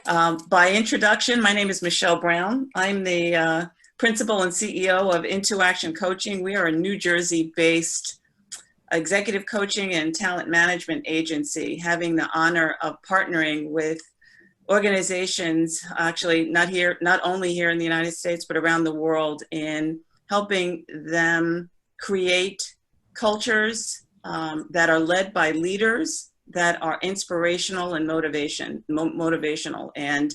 By introduction, my name is Michelle Brown. I'm the principal and CEO of Into Action Coaching. We are a New Jersey-based executive coaching and talent management agency, having the honor of partnering with organizations, actually not only here in the United States, but around the world, in helping them create cultures that are led by leaders that are inspirational and motivational. And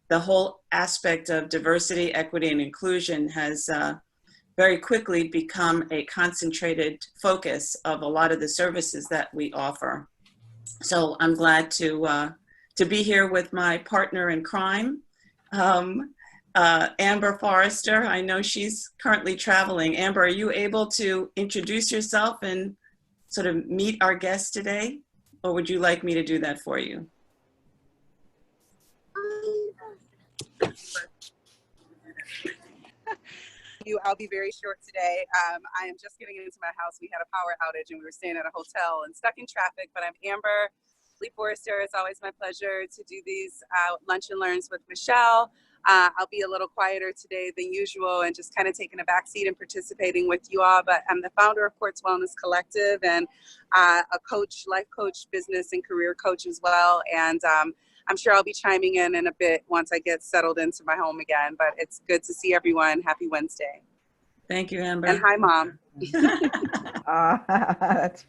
the whole aspect of diversity, equity, and inclusion has very quickly become a concentrated focus of a lot of the services that we offer. So I'm glad to be here with my partner in crime, Amber Forrester. I know she's currently traveling. Amber, are you able to introduce yourself and sort of meet our guest today? Or would you like me to do that for you? I'll be very short today. I am just getting into my house. We had a power outage and we were staying at a hotel and stuck in traffic, but I'm Amber Lee Forrester. It's always my pleasure to do these lunch and learns with Michelle. I'll be a little quieter today than usual and just kind of taking a back seat and participating with you all, but I'm the founder of Quartz Wellness Collective and a coach, life coach, business and career coach as well. And I'm sure I'll be chiming in a bit once I get settled into my home again, but it's good to see everyone. Happy Wednesday. Thank you, Amber. And hi, Mom. That's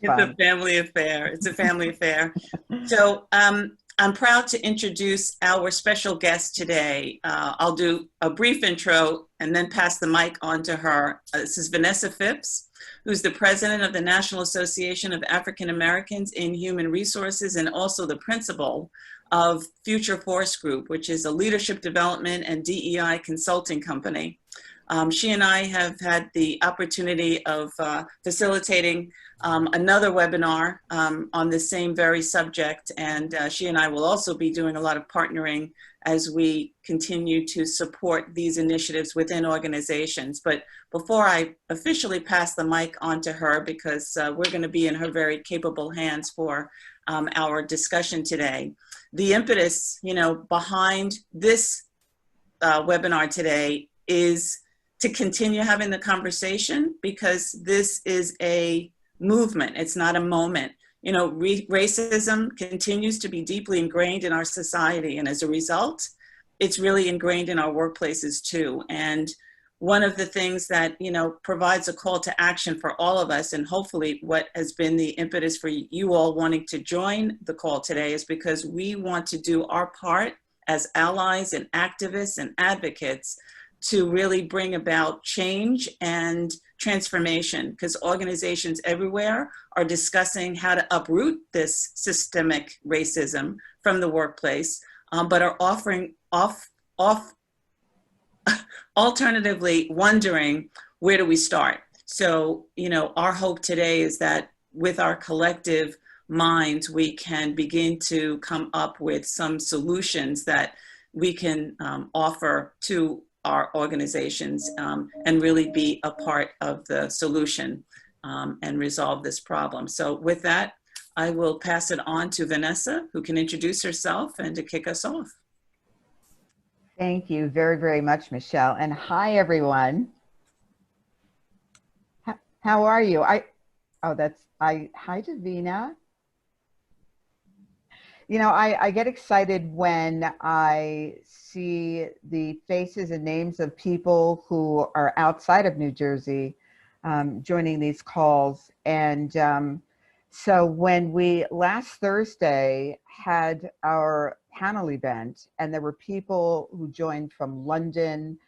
fun. It's a family affair. It's a family affair. So I'm proud to introduce our special guest today. I'll do a brief intro and then pass the mic on to her. This is Vanessa Phipps, who's the president of the National Association of African Americans in Human Resources and also the principal of Future Force Group, which is a leadership development and DEI consulting company. She and I have had the opportunity of facilitating another webinar on the same very subject, and she and I will also be doing a lot of partnering as we continue to support these initiatives within organizations. But before I officially pass the mic on to her, because we're going to be in her very capable hands for our discussion today, the impetus, behind this webinar today is to continue having the conversation, because this is a movement. It's not a moment. Racism continues to be deeply ingrained in our society. And as a result, it's really ingrained in our workplaces too. And one of the things that, provides a call to action for all of us, and hopefully what has been the impetus for you all wanting to join the call today, is because we want to do our part as allies and activists and advocates to really bring about change and transformation, because organizations everywhere are discussing how to uproot this systemic racism from the workplace, but are alternatively wondering, where do we start? So, our hope today is that with our collective minds, we can begin to come up with some solutions that we can offer to our organizations and really be a part of the solution and resolve this problem. So with that, I will pass it on to Vanessa, who can introduce herself and to kick us off. Thank you very, very much, Michelle. And hi, everyone. How are you? Hi, Davina. I get excited when I see the faces and names of people who are outside of New Jersey joining these calls. And so when we last Thursday had our panel event and there were people who joined from London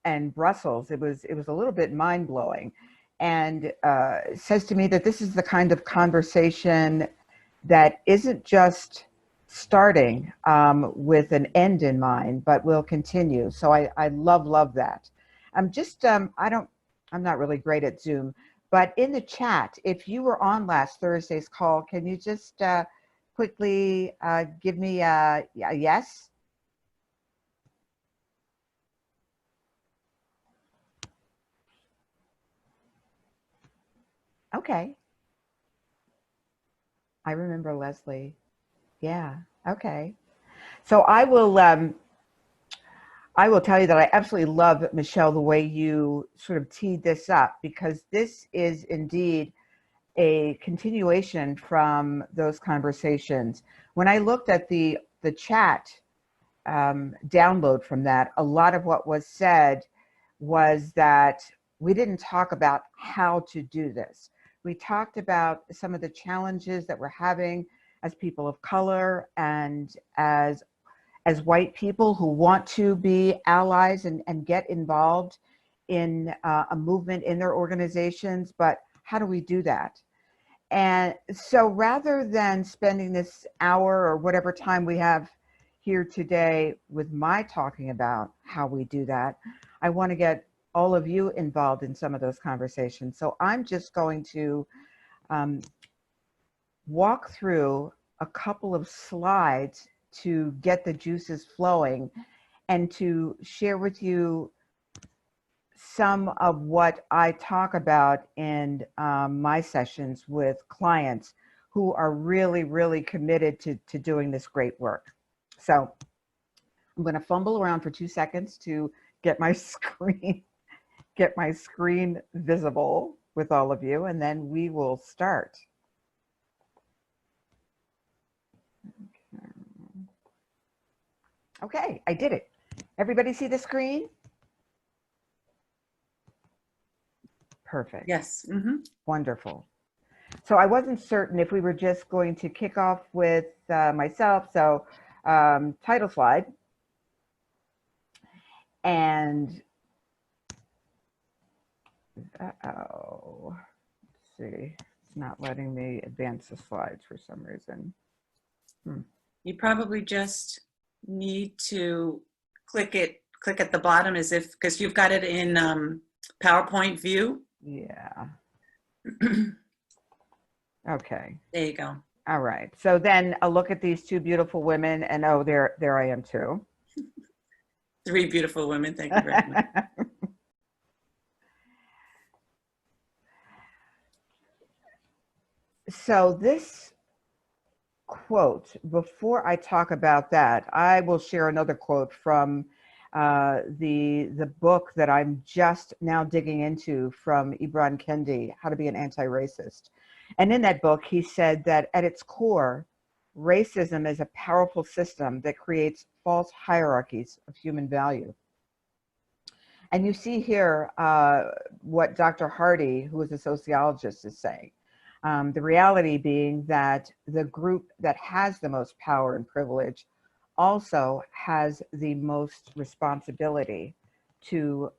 and Brussels, it was a little bit mind-blowing. And it says to me that this is the kind of conversation that isn't just starting with an end in mind, but will continue. So I love that. I'm not really great at Zoom, but in the chat, if you were on last Thursday's call, can you just quickly give me a yes? Okay. I remember Leslie. Yeah, okay. So I will I will tell you that I absolutely love, Michelle, the way you sort of teed this up, because this is indeed a continuation from those conversations. When I looked at the chat download from that, a lot of what was said was that we didn't talk about how to do this. We talked about some of the challenges that we're having as people of color and as white people who want to be allies and get involved in a movement in their organizations, but how do we do that? And so rather than spending this hour or whatever time we have here today with my talking about how we do that, I want to get all of you involved in some of those conversations. So I'm just going to walk through a couple of slides to get the juices flowing and to share with you some of what I talk about in my sessions with clients who are really, really committed to doing this great work. So I'm going to fumble around for 2 seconds to get my screen visible with all of you, and then we will start. Okay, I did it. Everybody see the screen? Perfect. Yes. Mm-hmm. Wonderful. So I wasn't certain if we were just going to kick off with myself. So title slide. And let's see, it's not letting me advance the slides for some reason. You probably just need to click at the bottom as if, because you've got it in PowerPoint view. Yeah. Okay. There you go. All right. So then I'll look at these two beautiful women and oh, there I am too. 3 beautiful women. Thank you very much. So this quote, before I talk about that, I will share another quote from the book that I'm just now digging into from Ibram Kendi, How to Be an Anti-Racist. And in that book, he said that at its core, racism is a powerful system that creates false hierarchies of human value. And you see here what Dr. Hardy, who is a sociologist, is saying. The reality being that the group that has the most power and privilege also has the most responsibility to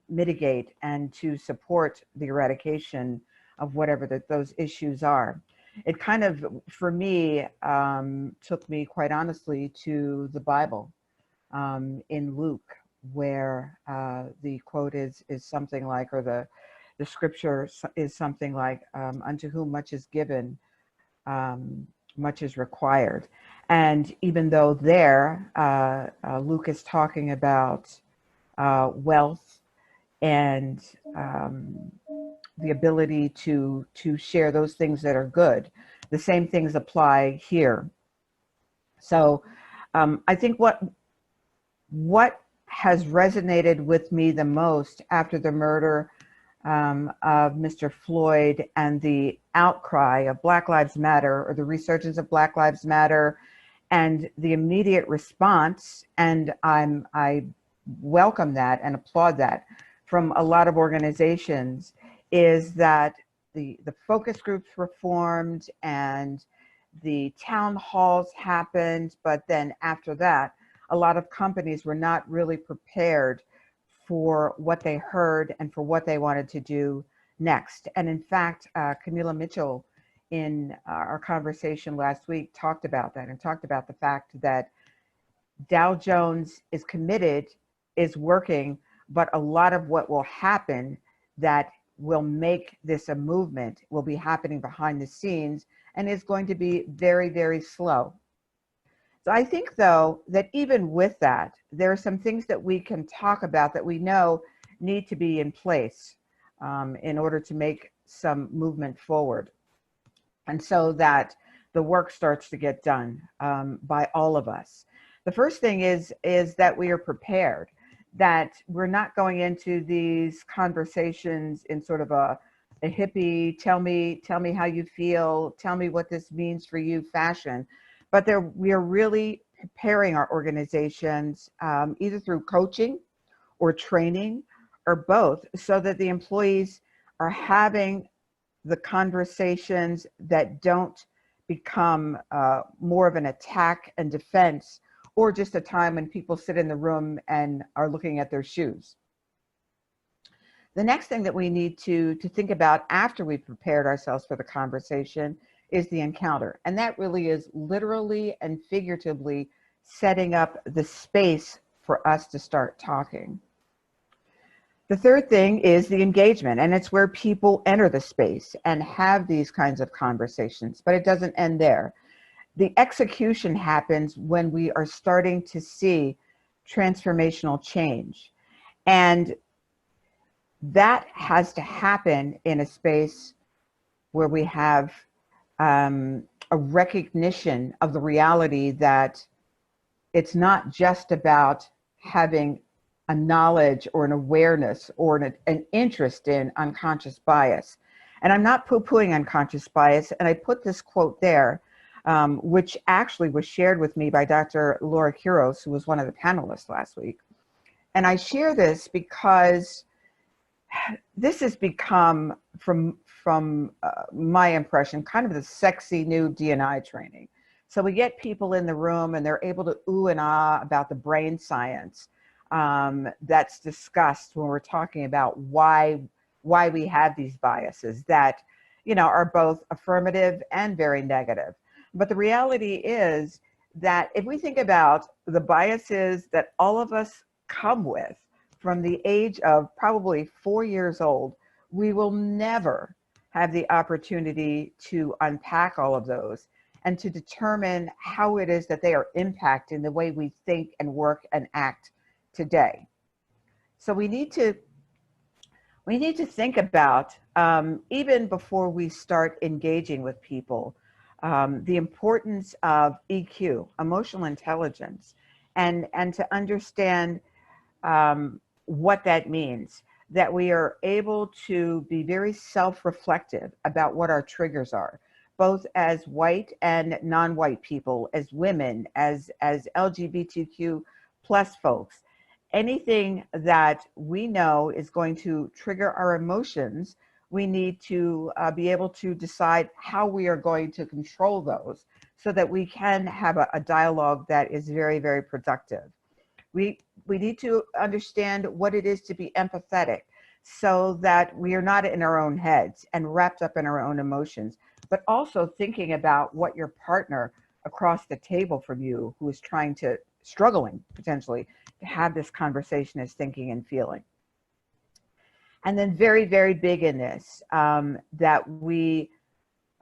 mitigate and to support the eradication of whatever those issues are. It kind of, for me, took me quite honestly to the Bible in Luke, where the quote is something like, or the scripture is something like, unto whom much is given, much is required. And even though there, Luke is talking about wealth and the ability to share those things that are good, the same things apply here. So I think what has resonated with me the most after the murder of Mr. Floyd and the outcry of Black Lives Matter, or the resurgence of Black Lives Matter, and the immediate response, and I welcome that and applaud that from a lot of organizations, is that the focus groups were formed and the town halls happened, but then after that, a lot of companies were not really prepared for what they heard and for what they wanted to do next. And in fact, Camila Mitchell, in our conversation last week, talked about that and talked about the fact that Dow Jones is committed, is working, but a lot of what will happen that will make this a movement will be happening behind the scenes and is going to be very, very slow. So I think, though, that even with that, there are some things that we can talk about that we know need to be in place in order to make some movement forward. And so that the work starts to get done by all of us. The first thing is that we are prepared. that we're not going into these conversations in sort of a hippie, tell me how you feel, tell me what this means for you fashion, but we are really preparing our organizations either through coaching or training or both, so that the employees are having the conversations that don't become more of an attack and defense, or just a time when people sit in the room and are looking at their shoes. The next thing that we need to think about after we've prepared ourselves for the conversation is the encounter. And that really is literally and figuratively setting up the space for us to start talking. The third thing is the engagement, and it's where people enter the space and have these kinds of conversations, but it doesn't end there. The execution happens when we are starting to see transformational change. And that has to happen in a space where we have a recognition of the reality that it's not just about having a knowledge or an awareness or an interest in unconscious bias. And I'm not poo-pooing unconscious bias, and I put this quote there, which actually was shared with me by Dr. Laura Quiros, who was one of the panelists last week. And I share this because this has become, from my impression, kind of the sexy new D&I training. So we get people in the room and they're able to ooh and ah about the brain science that's discussed when we're talking about why we have these biases that, you know, are both affirmative and very negative. But the reality is that if we think about the biases that all of us come with from the age of probably 4 years old, we will never have the opportunity to unpack all of those and to determine how it is that they are impacting the way we think and work and act today. So we need to think about, even before we start engaging with people, the importance of EQ, emotional intelligence, and to understand what that means, that we are able to be very self-reflective about what our triggers are, both as white and non-white people, as women, as LGBTQ plus folks. Anything that we know is going to trigger our emotions, we need to be able to decide how we are going to control those so that we can have a dialogue that is very, very productive. We need to understand what it is to be empathetic so that we are not in our own heads and wrapped up in our own emotions, but also thinking about what your partner across the table from you, who is struggling potentially to have this conversation, is thinking and feeling. And then very, very big in this, that we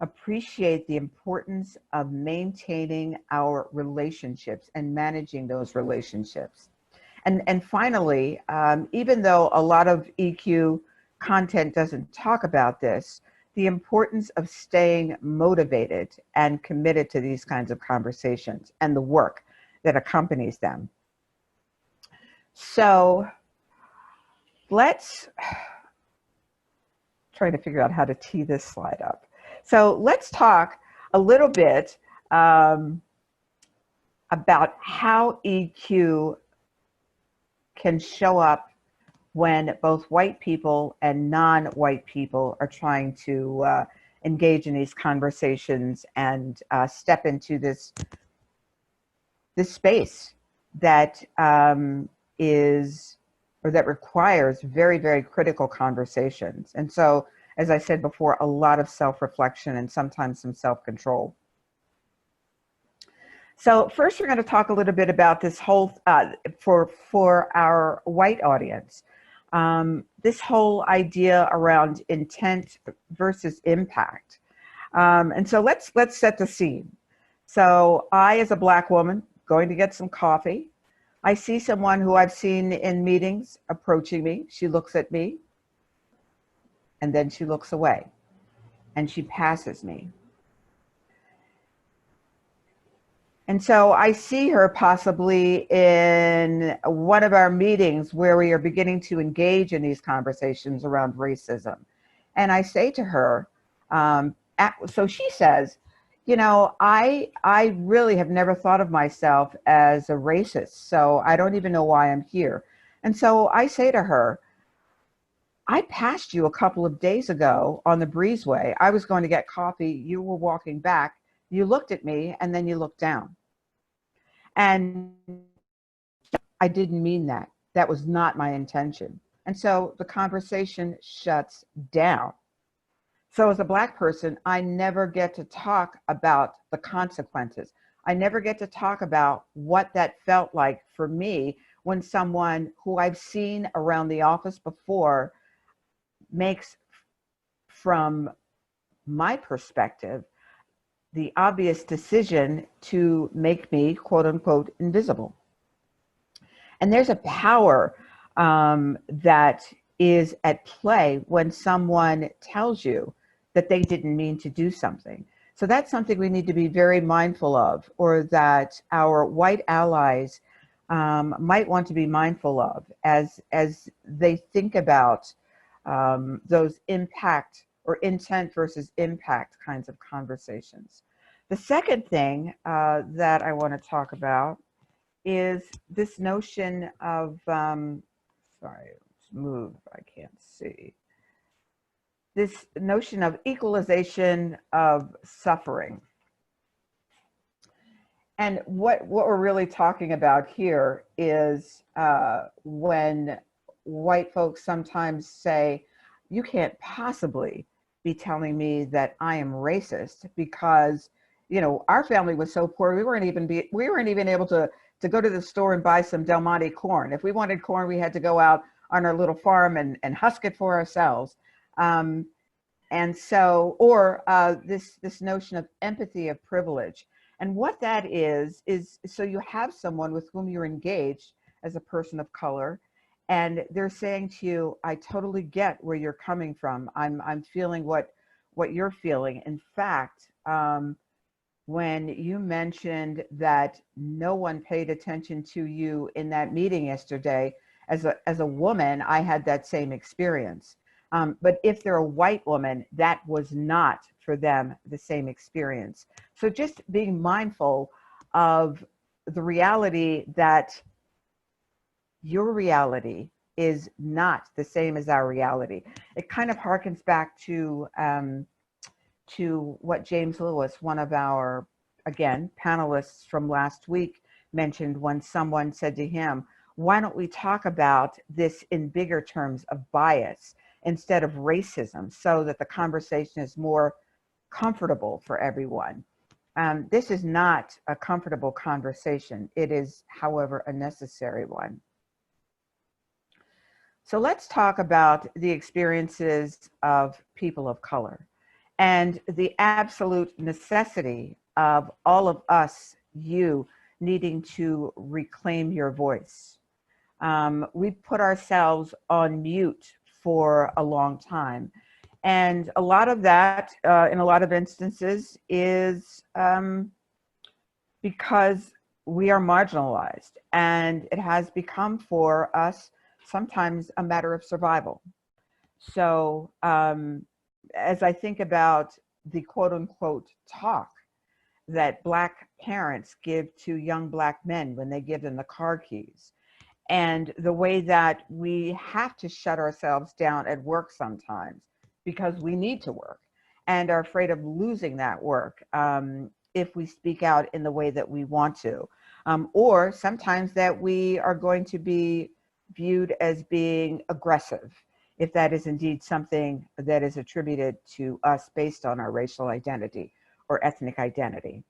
appreciate the importance of maintaining our relationships and managing those relationships. And finally, even though a lot of EQ content doesn't talk about this, the importance of staying motivated and committed to these kinds of conversations and the work that accompanies them. So let's try to figure out how to tee this slide up. So let's talk a little bit about how EQ can show up when both white people and non-white people are trying to engage in these conversations and step into this space that that requires very, very critical conversations. And so, as I said before, a lot of self-reflection and sometimes some self-control. So first, we're going to talk a little bit about this whole, for our white audience, this whole idea around intent versus impact. And so let's set the scene. So I, as a Black woman, going to get some coffee, I see someone who I've seen in meetings approaching me. She looks at me, and then she looks away, and she passes me. And so I see her possibly in one of our meetings where we are beginning to engage in these conversations around racism. And I say to her, so she says, you know, I really have never thought of myself as a racist, so I don't even know why I'm here. And so I say to her, I passed you a couple of days ago on the breezeway. I was going to get coffee. You were walking back. You looked at me and then you looked down. And I didn't mean that. That was not my intention. And so the conversation shuts down. So as a Black person, I never get to talk about the consequences. I never get to talk about what that felt like for me when someone who I've seen around the office before makes, from my perspective, the obvious decision to make me, quote unquote, invisible. And there's a power that is at play when someone tells you that they didn't mean to do something. So that's something we need to be very mindful of, or that our white allies might want to be mindful of as they think about those impact or intent versus impact kinds of conversations. The second thing that I want to talk about is this notion of, sorry, let's move, I can't see. This notion of equalization of suffering. And what we're really talking about here is when white folks sometimes say, you can't possibly be telling me that I am racist because, you know, our family was so poor, we weren't even able to go to the store and buy some Del Monte corn. If we wanted corn, we had to go out on our little farm and husk it for ourselves. And so, or this notion of empathy of privilege. And what that is so you have someone with whom you're engaged as a person of color, and they're saying to you, I totally get where you're coming from. I'm feeling what you're feeling. In fact, when you mentioned that no one paid attention to you in that meeting yesterday, as a woman, I had that same experience. But if they're a white woman, that was not for them the same experience. So just being mindful of the reality that your reality is not the same as our reality. It kind of harkens back to what James Lewis, one of our, again, panelists from last week, mentioned when someone said to him, why don't we talk about this in bigger terms of bias instead of racism so that the conversation is more comfortable for everyone? This is not a comfortable conversation. It is, however, a necessary one. So let's talk about the experiences of people of color and the absolute necessity of all of us, you, needing to reclaim your voice. We put ourselves on mute for a long time. And a lot of that, in a lot of instances, is because we are marginalized. And it has become for us sometimes a matter of survival. So as I think about the quote unquote talk that Black parents give to young Black men when they give them the car keys, and the way that we have to shut ourselves down at work sometimes because we need to work and are afraid of losing that work if we speak out in the way that we want to. Or sometimes that we are going to be viewed as being aggressive, if that is indeed something that is attributed to us based on our racial identity or ethnic identity.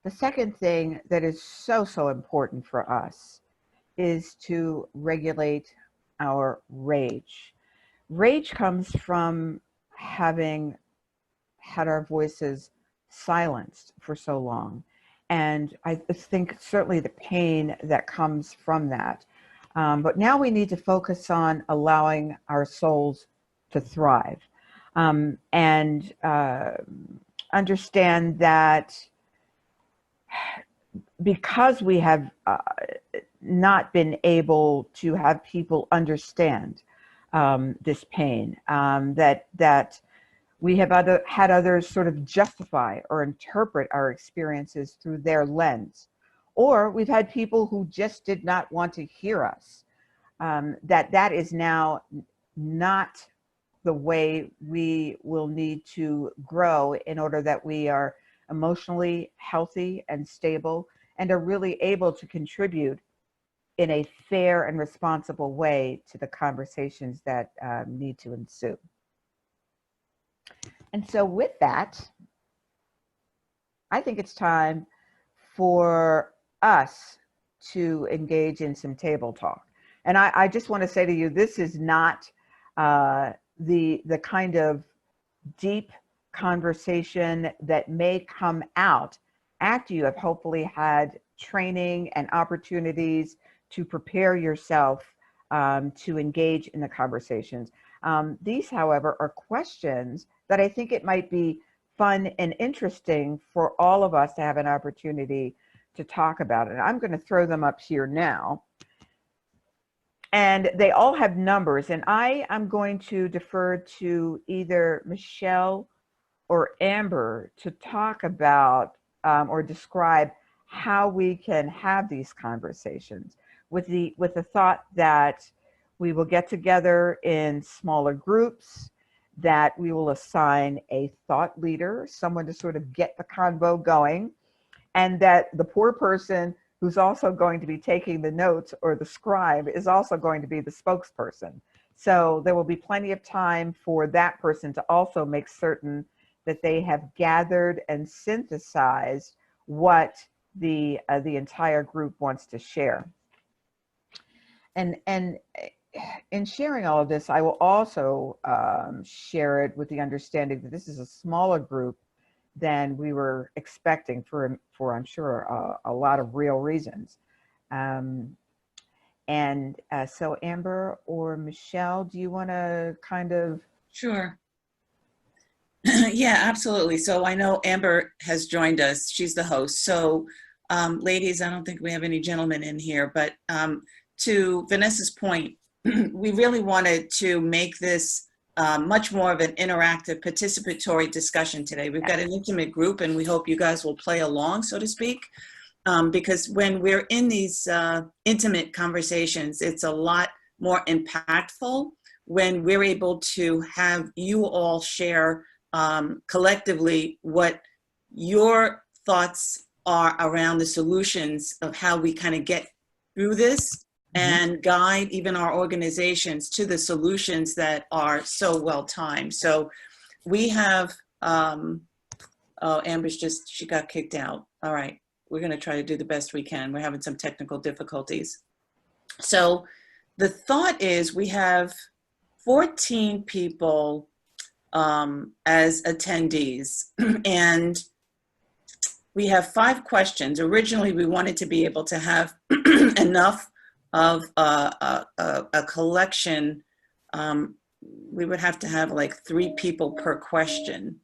The second thing that is so important for us is to regulate our rage. Rage comes from having had our voices silenced for so long. And I think certainly the pain that comes from that. But now we need to focus on allowing our souls to thrive and understand that because we have not been able to have people understand this pain, that we have had others sort of justify or interpret our experiences through their lens, or we've had people who just did not want to hear us. That is now not the way we will need to grow in order that we are emotionally healthy and stable and are really able to contribute in a fair and responsible way to the conversations that need to ensue. And so with that, I think it's time for us to engage in some table talk. And I just want to say to you, this is not the kind of deep conversation that may come out after you have hopefully had training and opportunities to prepare yourself to engage in the conversations. These, however, are questions that I think it might be fun and interesting for all of us to have an opportunity to talk about. And I'm going to throw them up here now. And they all have numbers. And I am going to defer to either Michelle or Amber to talk about or describe how we can have these conversations with the thought that we will get together in smaller groups, that we will assign a thought leader, someone to sort of get the convo going, and that the poor person who's also going to be taking the notes, or the scribe, is also going to be the spokesperson. So there will be plenty of time for that person to also make certain that they have gathered and synthesized what the entire group wants to share. And in sharing all of this, I will also share it with the understanding that this is a smaller group than we were expecting for I'm sure, a lot of real reasons. So Amber or Michelle, do you want to kind of? Sure. Yeah, absolutely. So I know Amber has joined us. She's the host. So ladies, I don't think we have any gentlemen in here, but to Vanessa's point, we really wanted to make this much more of an interactive, participatory discussion today. We've got an intimate group, and we hope you guys will play along, so to speak, because when we're in these intimate conversations, it's a lot more impactful when we're able to have you all share collectively what your thoughts are around the solutions of how we kind of get through this and guide even our organizations to the solutions that are so well timed. So we have, oh, Amber's she got kicked out. All right, we're gonna try to do the best we can. We're having some technical difficulties. So the thought is we have 14 people as attendees, and we have 5 questions. Originally, we wanted to be able to have enough of a collection. We would have to have like 3 people per question.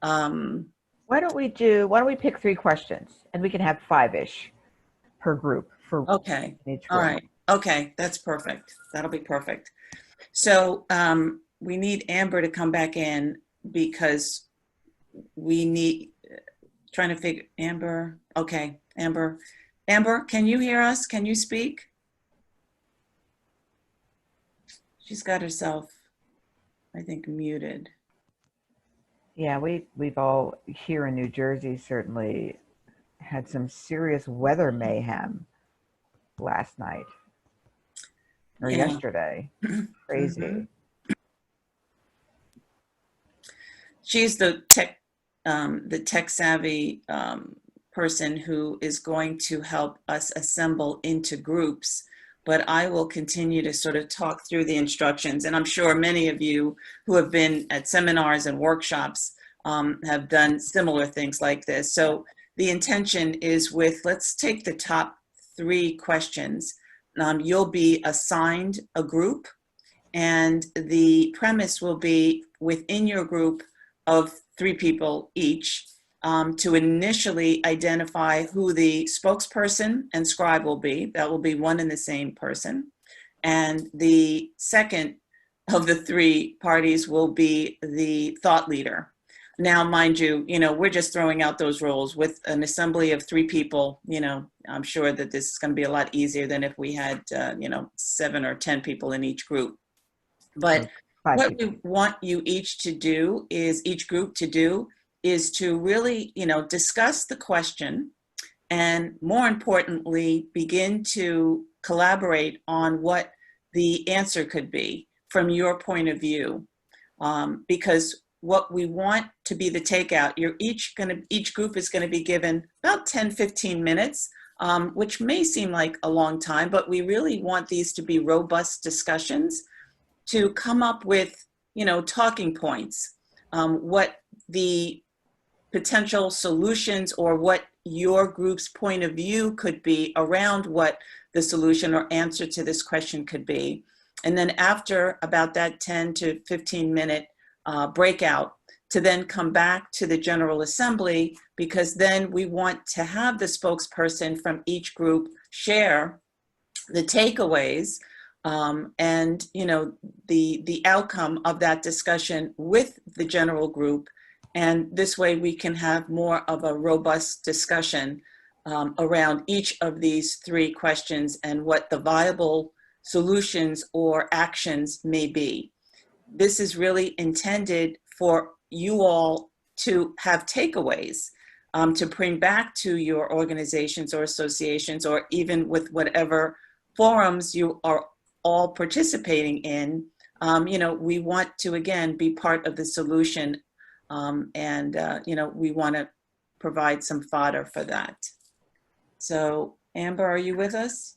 Why don't we pick 3 questions, and we can have 5-ish per group for okay. each group. All right. Okay, that's perfect. That'll be perfect. So we need Amber to come back in because we need, trying to figure, Amber, okay, Amber, can you hear us? Can you speak? She's got herself, I think, muted. Yeah, we've all here in New Jersey certainly had some serious weather mayhem last night or yesterday. Crazy. Mm-hmm. She's the tech savvy person who is going to help us assemble into groups. But I will continue to sort of talk through the instructions. And I'm sure many of you who have been at seminars and workshops have done similar things like this. So the intention is let's take the top 3 questions. You'll be assigned a group, and the premise will be within your group of 3 people each. to initially identify who the spokesperson and scribe will be. That will be one and the same person. And the second of the three parties will be the thought leader. Now, mind you, we're just throwing out those roles with an assembly of three people. I'm sure that this is going to be a lot easier than if we had, 7 or 10 people in each group. But what we want you each group to do is to really, discuss the question, and more importantly, begin to collaborate on what the answer could be from your point of view. Because what we want to be the takeout, each group is going to be given about 10, 15 minutes, which may seem like a long time, but we really want these to be robust discussions to come up with, talking points, what the potential solutions or what your group's point of view could be around what the solution or answer to this question could be. And then after about that 10 to 15 minute breakout, to then come back to the General Assembly, because then we want to have the spokesperson from each group share the takeaways and the outcome of that discussion with the general group. And this way we can have more of a robust discussion around each of these three questions and what the viable solutions or actions may be. This is really intended for you all to have takeaways to bring back to your organizations or associations, or even with whatever forums you are all participating in. We want to, again, be part of the solution, and we want to provide some fodder for that. So, Amber, are you with us?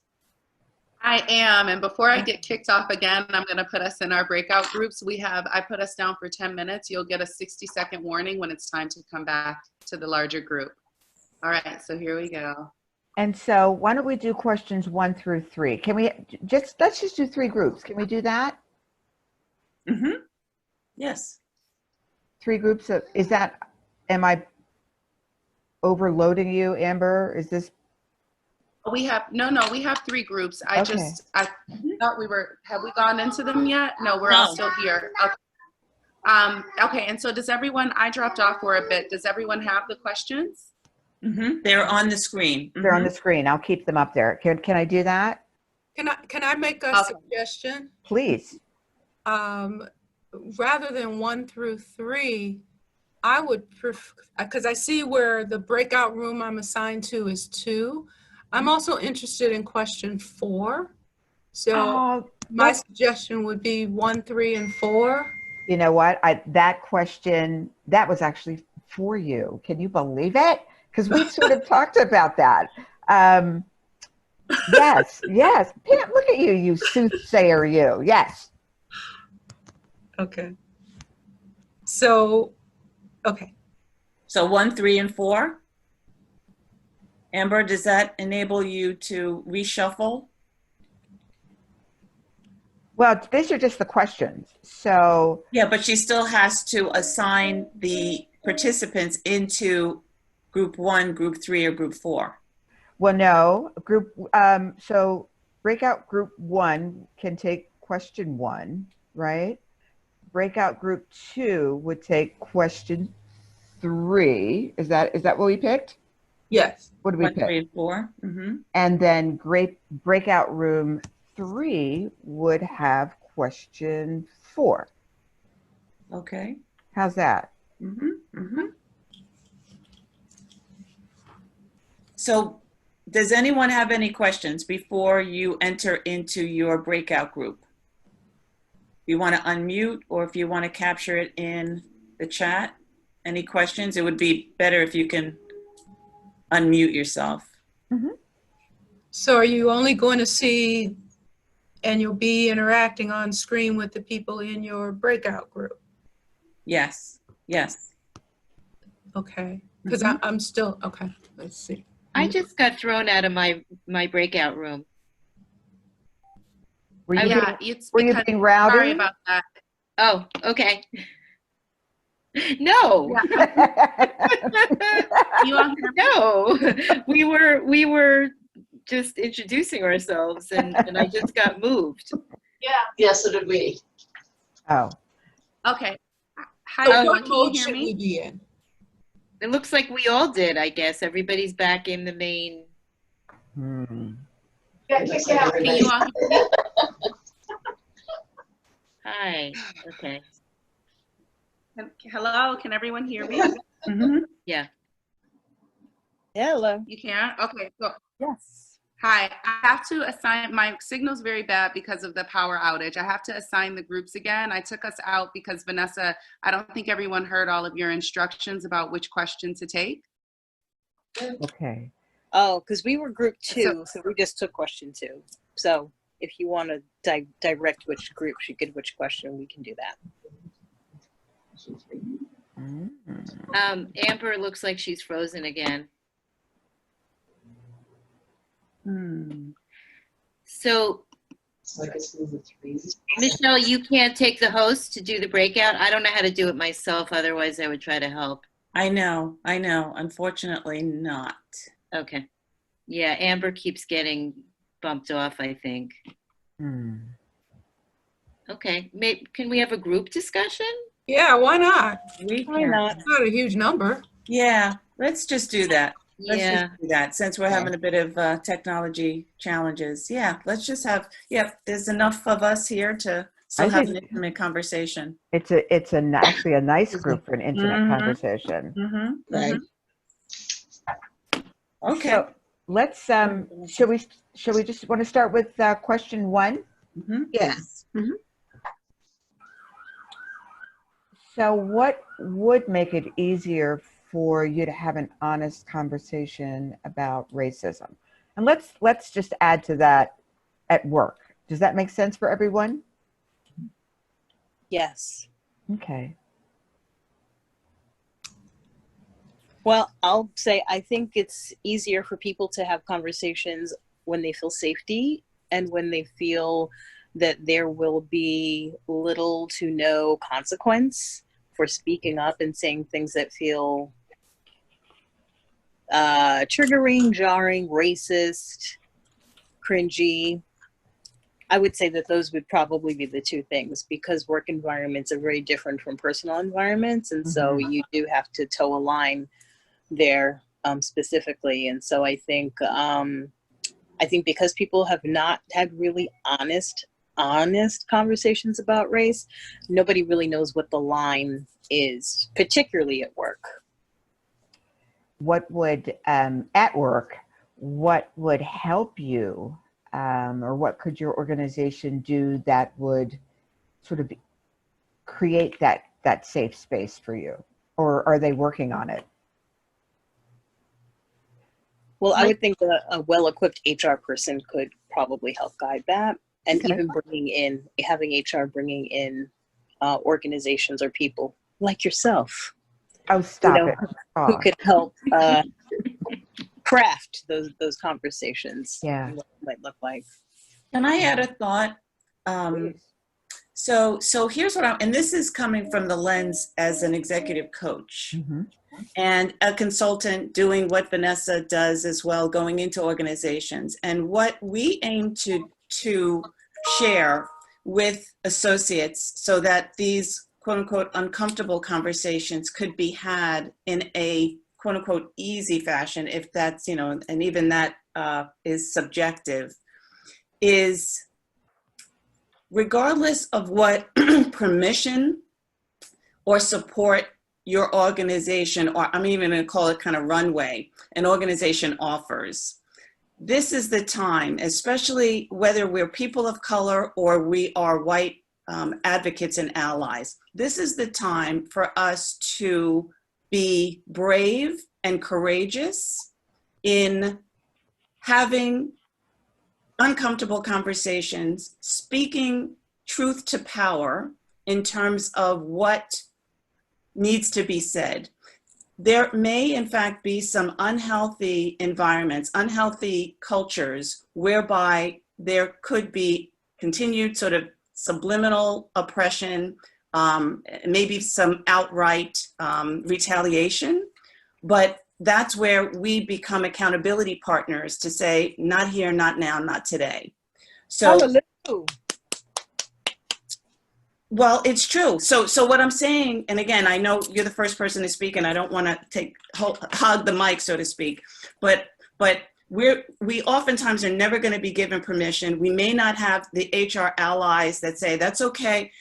I am, and before I get kicked off again, I'm going to put us in our breakout groups. I put us down for 10 minutes. You'll get a 60-second warning when it's time to come back to the larger group. All right, so here we go. And so why don't we do questions 1 through 3? Can we let's just do 3 groups. Can we do that? Mm-hmm. Yes. 3 groups of, am I overloading you, Amber? Is this? We have 3 groups. I Okay. thought have we gone into them yet? No, we're all still here. Okay. Okay, and so I dropped off for a bit. Does everyone have the questions? Mm-hmm. They're on the screen. Mm-hmm. They're on the screen. I'll keep them up there. Can I do that? Can I make a suggestion? Please. Rather than 1 through 3, I would prefer, because I see where the breakout room I'm assigned to is 2. I'm also interested in question 4. So my suggestion would be 1, 3, and 4. You know what? That question, that was actually for you. Can you believe it? Because we sort of talked about that. Yes. Pam, look at you, you soothsayer, you. Yes. Okay. So 1, 3, and 4. Amber, does that enable you to reshuffle? Well, these are just the questions. So yeah, but she still has to assign the participants into group 1, group 3, or group 4. Well, no, so breakout group 1 can take question 1, right? Breakout group 2 would take question 3. Is that what we picked? yes. What did we 1, pick? 3, and 4. Mm-hmm. And then breakout room 3 would have question 4. Okay. How's that? Mm-hmm. Mm-hmm. So does anyone have any questions before you enter into your breakout group? You want to unmute, or if you want to capture it in the chat, any questions? It would be better if you can unmute yourself. Mm-hmm. So are you only going to see, and you'll be interacting on screen with the people in your breakout group? Yes. Okay. Because I'm still, okay, let's see. I just got thrown out of my breakout room. Were you being rowdy? Sorry about that. Oh, okay. No, You all hear me? no, we were just introducing ourselves, and I just got moved. Yeah. Yes, so did we. Oh, Okay. Hi, So everyone. what Can you mode hear should we me? be in? It looks like we all did, I guess. Everybody's back in the main. hmm. Can you all hear me? Hi. Okay. Hello, can everyone hear me? Mhm. Yeah. Hello. You can? Okay, so Yes. hi. I have to assign, my signal's very bad because of the power outage. I have to assign the groups again. I took us out because Vanessa, I don't think everyone heard all of your instructions about which question to take. Okay. Oh, because we were group 2, so we just took question 2. So if you want to direct which group should get which question, we can do that. Mm. Amber looks like she's frozen again. So, Michelle, you can't take the host to do the breakout. I don't know how to do it myself. Otherwise, I would try to help. I know. Unfortunately not. Okay. Yeah, Amber keeps getting bumped off, I think. Hmm. Okay. Can we have a group discussion? Yeah, why not? We Why can. not? It's not a huge number. Yeah, let's just do that. Let's Yeah. just do that since we're having a bit of technology challenges. Yeah, let's just have, there's enough of us here to still I have an think- intimate conversation. It's actually a nice group for an intimate Mhm. conversation. Mm-hmm. Right. Okay. So let's should we just want to start with question 1? Mhm. Yes. So what would make it easier for you to have an honest conversation about racism? And let's just add to that at work. Does that make sense for everyone? Yes. Okay. Well, I'll say I think it's easier for people to have conversations when they feel safety and when they feel that there will be little to no consequence for speaking up and saying things that feel triggering, jarring, racist, cringy. I would say that those would probably be the 2 things, because work environments are very different from personal environments. And so you do have to toe a line there specifically. And so I think because people have not had really honest conversations about race, nobody really knows what the line is, particularly at work. What would at work, what would help you, or what could your organization do that would sort of create that safe space for you? Or are they working on it? Well, I would think a well-equipped HR person could probably help guide that. And Okay. even having HR bringing in organizations or people like yourself, Oh, stop it. who Aw. could help craft those conversations. Yeah. And what it might look like. Can I add a thought? So here's and this is coming from the lens as an executive coach Mhm. and a consultant doing what Vanessa does as well, going into organizations. And what we aim to share with associates so that these quote unquote uncomfortable conversations could be had in a quote unquote easy fashion, if that's, and even that is subjective, is regardless of what permission or support your organization, or I'm even going to call it kind of runway, an organization offers. This is the time, especially whether we're people of color or we are white advocates and allies. This is the time for us to be brave and courageous in having uncomfortable conversations, speaking truth to power in terms of what needs to be said. There may, in fact, be some unhealthy environments, unhealthy cultures, whereby there could be continued sort of subliminal oppression maybe some outright retaliation, but that's where we become accountability partners to say, not here, not now, not today. So, Hallelujah. well, it's true. So what I'm saying, and again, I know you're the first person to speak, and I don't want to hog the mic, so to speak, but we oftentimes are never going to be given permission. We may not have the HR allies that say, that's okay.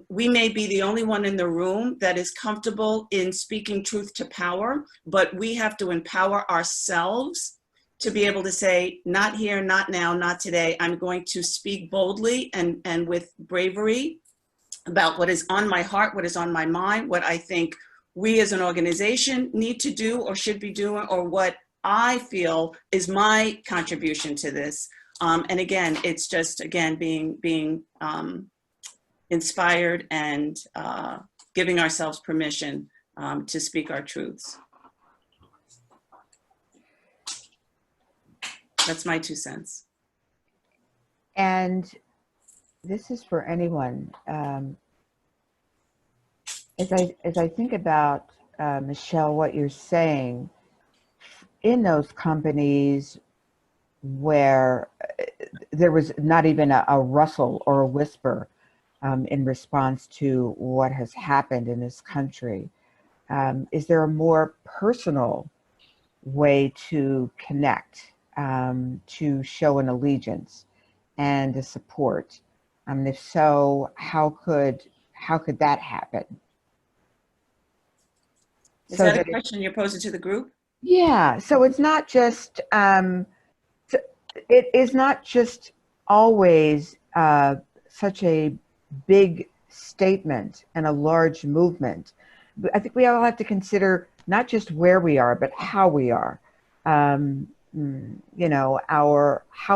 We may be the only one in the room that is comfortable in speaking truth to power, but we have to empower ourselves to be able to say, not here, not now, not today. I'm going to speak boldly and with bravery about what is on my heart, what is on my mind, what I think we as an organization need to do or should be doing, or what I feel is my contribution to this. And again, it's just, again, being inspired and giving ourselves permission to speak our truths. That's my 2 cents. And this is for anyone. As I think about, Michelle, what you're saying, in those companies where there was not even a rustle or a whisper in response to what has happened in this country, is there a more personal way to connect, to show an allegiance and a support? And if so, how could that happen? Is that a question you're posing to the group? Yeah. So it's not just it is not just always such a big statement and a large movement. I think we all have to consider not just where we are, but how we are. How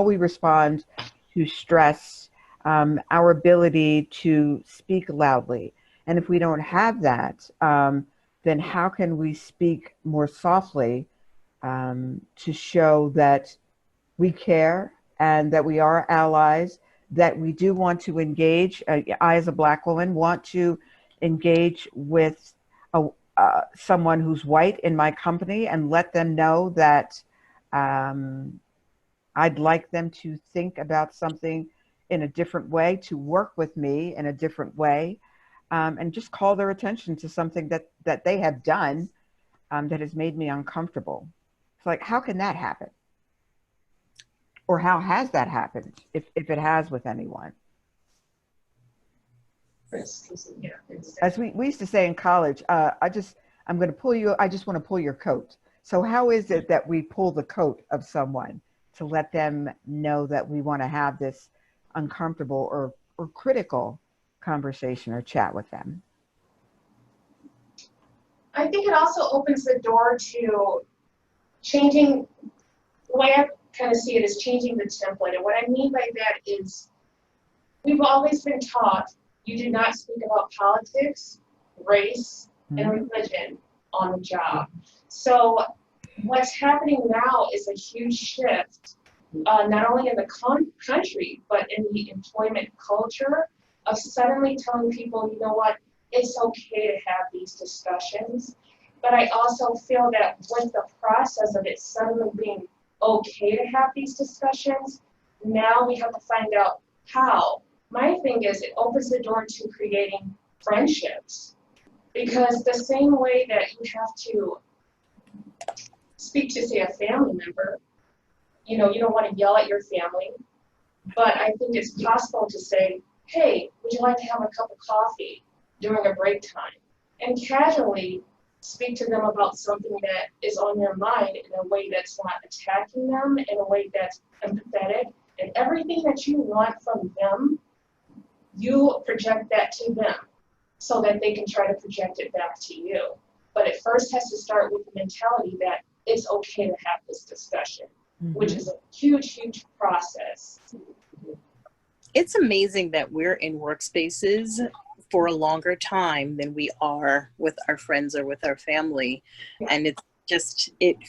we respond to stress, our ability to speak loudly. And if we don't have that, then how can we speak more softly to show that we care and that we are allies, that we do want to engage. I, as a Black woman, want to engage with someone who's white in my company and let them know that I'd like them to think about something in a different way, to work with me in a different way, and just call their attention to something that they have done that has made me uncomfortable. It's like, how can that happen? Or how has that happened, if it has with anyone? As we used to say in college, I just want to pull your coat. So how is it that we pull the coat of someone to let them know that we want to have this uncomfortable or critical conversation or chat with them? I think it also opens the door to changing, the way I kind of see it is changing the template. And what I mean by that is we've always been taught you do not speak about politics, race, and religion on the job. So what's happening now is a huge shift, not only in the country, but in the employment culture of suddenly telling people, you know what, it's okay to have these discussions. But I also feel that with the process of it suddenly being okay to have these discussions, now we have to find out how. My thing is, it opens the door to creating friendships. Because the same way that you have to speak to, say, a family member, you know, you don't want to yell at your family, but I think it's possible to say, hey, would you like to have a cup of coffee during a break time? And casually speak to them about something that is on your mind in a way that's not attacking them, in a way that's empathetic, and everything that you want from them, you project that to them so that they can try to project it back to you. But it first has to start with the mentality that it's okay to have this discussion, which is a huge, huge process. It's amazing that we're in workspaces for a longer time than we are with our friends or with our family. And it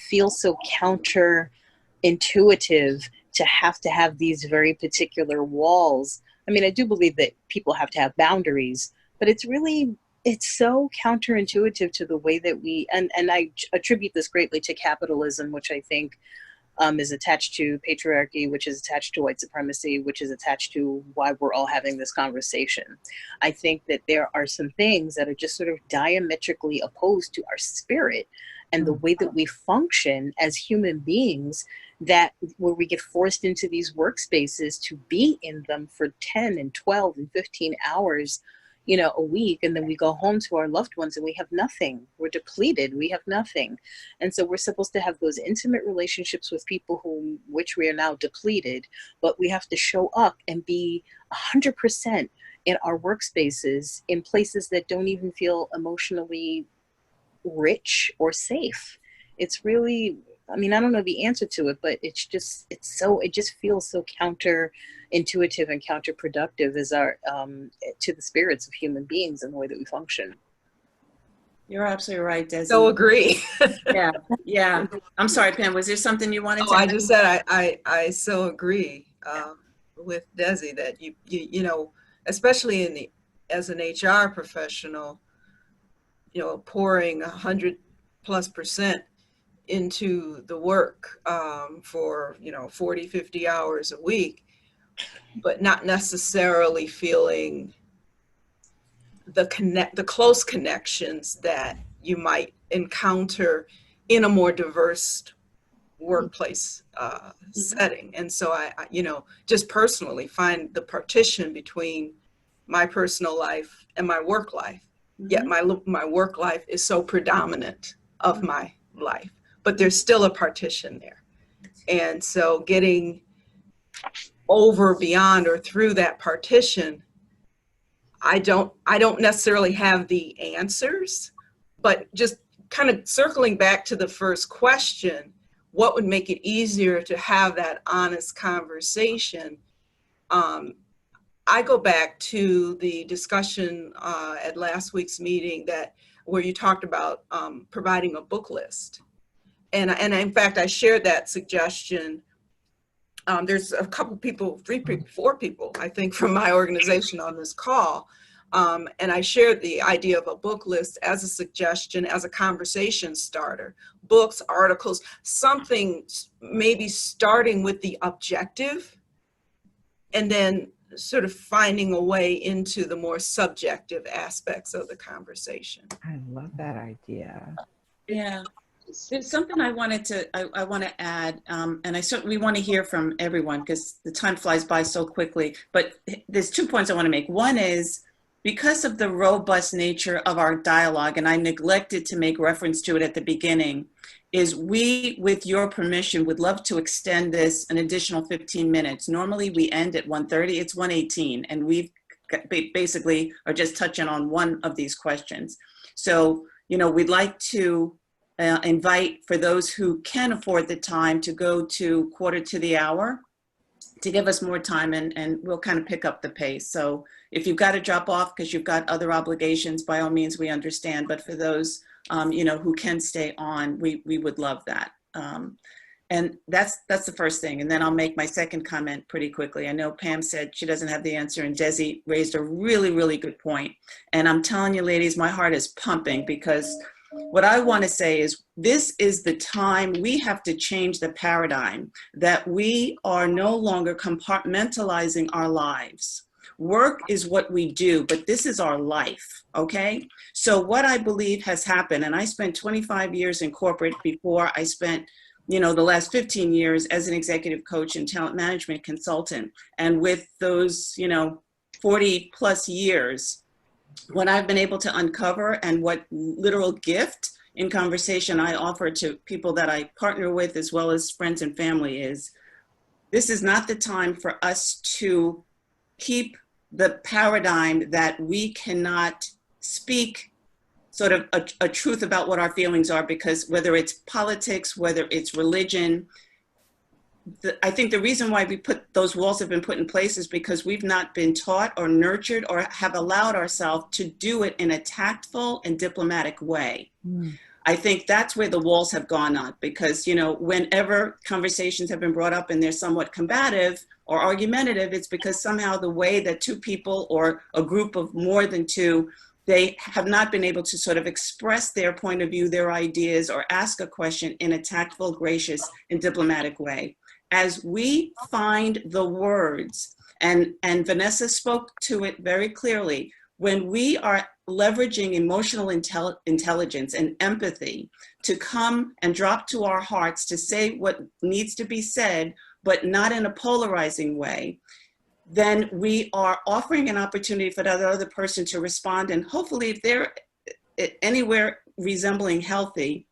feels so counterintuitive to have these very particular walls. I mean, I do believe that people have to have boundaries, but it's so counterintuitive to the way that and I attribute this greatly to capitalism, which I think is attached to patriarchy, which is attached to white supremacy, which is attached to why we're all having this conversation. I think that there are some things that are just sort of diametrically opposed to our spirit and the way that we function as human beings, that where we get forced into these workspaces to be in them for 10 and 12 and 15 hours, a week, and then we go home to our loved ones and we have nothing. We're depleted. We have nothing. And so we're supposed to have those intimate relationships with people which we are now depleted, but we have to show up and be 100% in our workspaces in places that don't even feel emotionally rich or safe. It's really, I don't know the answer to it, but it just feels so counterintuitive and counterproductive as to the spirits of human beings and the way that we function. You're absolutely right, Desi. So agree. Yeah. I'm sorry, Pam, was there something you wanted to I add? just said I so agree with Desi that you especially as an HR professional, pouring 100+% into the work for 40, 50 hours a week, but not necessarily feeling the close connections that you might encounter in a more diverse workplace setting. And so I just personally find the partition between my personal life and my work life. Yet my work life is so predominant of my life, but there's still a partition there. And so getting over, beyond, or through that partition, I don't necessarily have the answers, but just kind of circling back to the first question, what would make it easier to have that honest conversation? I go back to the discussion at last week's meeting where you talked about providing a book list. And in fact, I shared that suggestion. There's a couple people, 4 people, I think, from my organization on this call. And I shared the idea of a book list as a suggestion, as a conversation starter. Books, articles, something maybe starting with the objective and then sort of finding a way into the more subjective aspects of the conversation. I love that idea. Yeah. There's something I want to add, and we want to hear from everyone because the time flies by so quickly. But there's 2 points I want to make. One is, because of the robust nature of our dialogue, and I neglected to make reference to it at the beginning, is we, with your permission, would love to extend this an additional 15 minutes. Normally we end at 1:30, it's 1:18, and we basically are just touching on one of these questions. So, we'd like to invite, for those who can afford the time, to go to 1:45 to give us more time, and we'll kind of pick up the pace. So if you've got to drop off because you've got other obligations, by all means, we understand. But for those, who can stay on, we would love that. And that's the first thing. And then I'll make my second comment pretty quickly. I know Pam said she doesn't have the answer, and Desi raised a really, really good point. And I'm telling you, ladies, my heart is pumping, because what I want to say is, this is the time we have to change the paradigm, that we are no longer compartmentalizing our lives. Work is what we do, but this is our life, okay? So what I believe has happened, and I spent 25 years in corporate before I spent, the last 15 years as an executive coach and talent management consultant. And with those, 40+ years, what I've been able to uncover, and what literal gift in conversation I offer to people that I partner with, as well as friends and family, is this is not the time for us to keep the paradigm that we cannot speak sort of a truth about what our feelings are, because whether it's politics, whether it's religion, I think the reason why those walls have been put in place is because we've not been taught or nurtured or have allowed ourselves to do it in a tactful and diplomatic way. I think that's where the walls have gone up, because, whenever conversations have been brought up and they're somewhat combative, or argumentative, it's because somehow the way that two people or a group of more than two, they have not been able to sort of express their point of view, their ideas, or ask a question in a tactful, gracious, and diplomatic way. As we find the words, and Vanessa spoke to it very clearly, when we are leveraging emotional intelligence and empathy to come and drop to our hearts to say what needs to be said, but not in a polarizing way, then we are offering an opportunity for that other person to respond. And hopefully, if they're anywhere resembling healthy,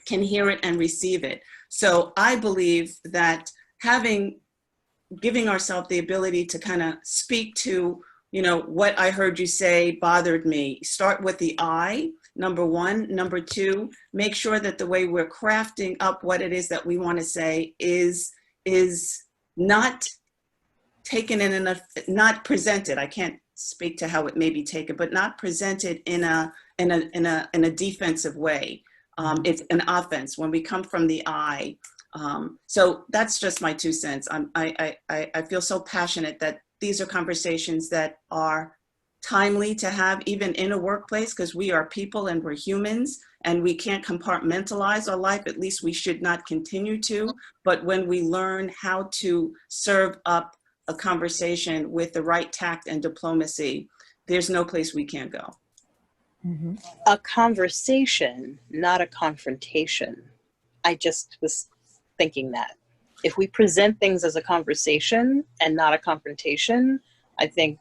can hear it and receive it. So I believe that giving ourselves the ability to kind of speak to, what I heard you say bothered me. Start with the I, number one. Number two, make sure that the way we're crafting up what it is that we want to say is not taken not presented. I can't speak to how it may be taken, but not presented in a defensive way. It's an offense when we come from the I. So that's just my 2 cents. I feel so passionate that these are conversations that are timely to have even in a workplace, because we are people and we're humans and we can't compartmentalize our life. At least we should not continue to. But when we learn how to serve up a conversation with the right tact and diplomacy, there's no place we can't go. Mm-hmm. A conversation, not a confrontation. I just was thinking that. If we present things as a conversation and not a confrontation, I think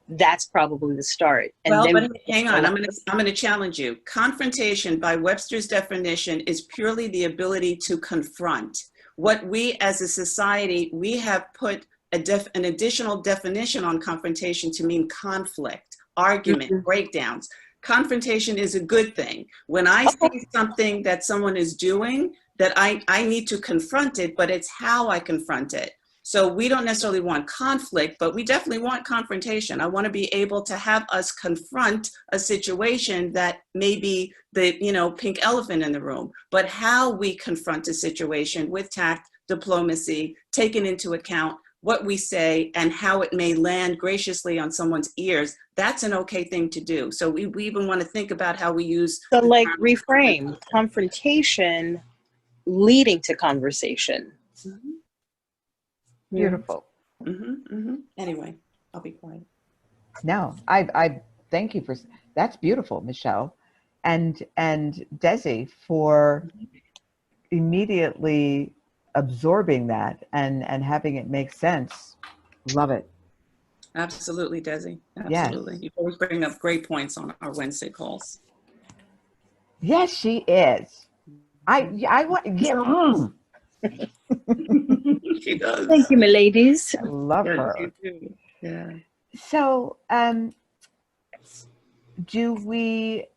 that's probably the start. And Well, then but hang on, I'm going to challenge you. Confrontation, by Webster's definition, is purely the ability to confront. What we as a society, we have put an additional definition on confrontation to mean conflict, argument, breakdowns. Confrontation is a good thing. When I see something that someone is doing, that I need to confront it, but it's how I confront it. So we don't necessarily want conflict, but we definitely want confrontation. I want to be able to have us confront a situation that may be the pink elephant in the room, but how we confront a situation with tact, diplomacy, taking into account what we say and how it may land graciously on someone's ears, that's an okay thing to do. So we even want to think about how we use. So like reframe confrontation leading to conversation. Mm-hmm. Beautiful. Mm-hmm, mm-hmm. Anyway, I'll be quiet. No, I thank you for that's beautiful, Michelle, and Desi for immediately absorbing that and having it make sense. Love it. Absolutely, Desi. Absolutely. Yes. You always bring up great points on our Wednesday calls. Yes, she is. I want She does. Thank you, my ladies. I love Yes, her. you do. Yeah. So, do we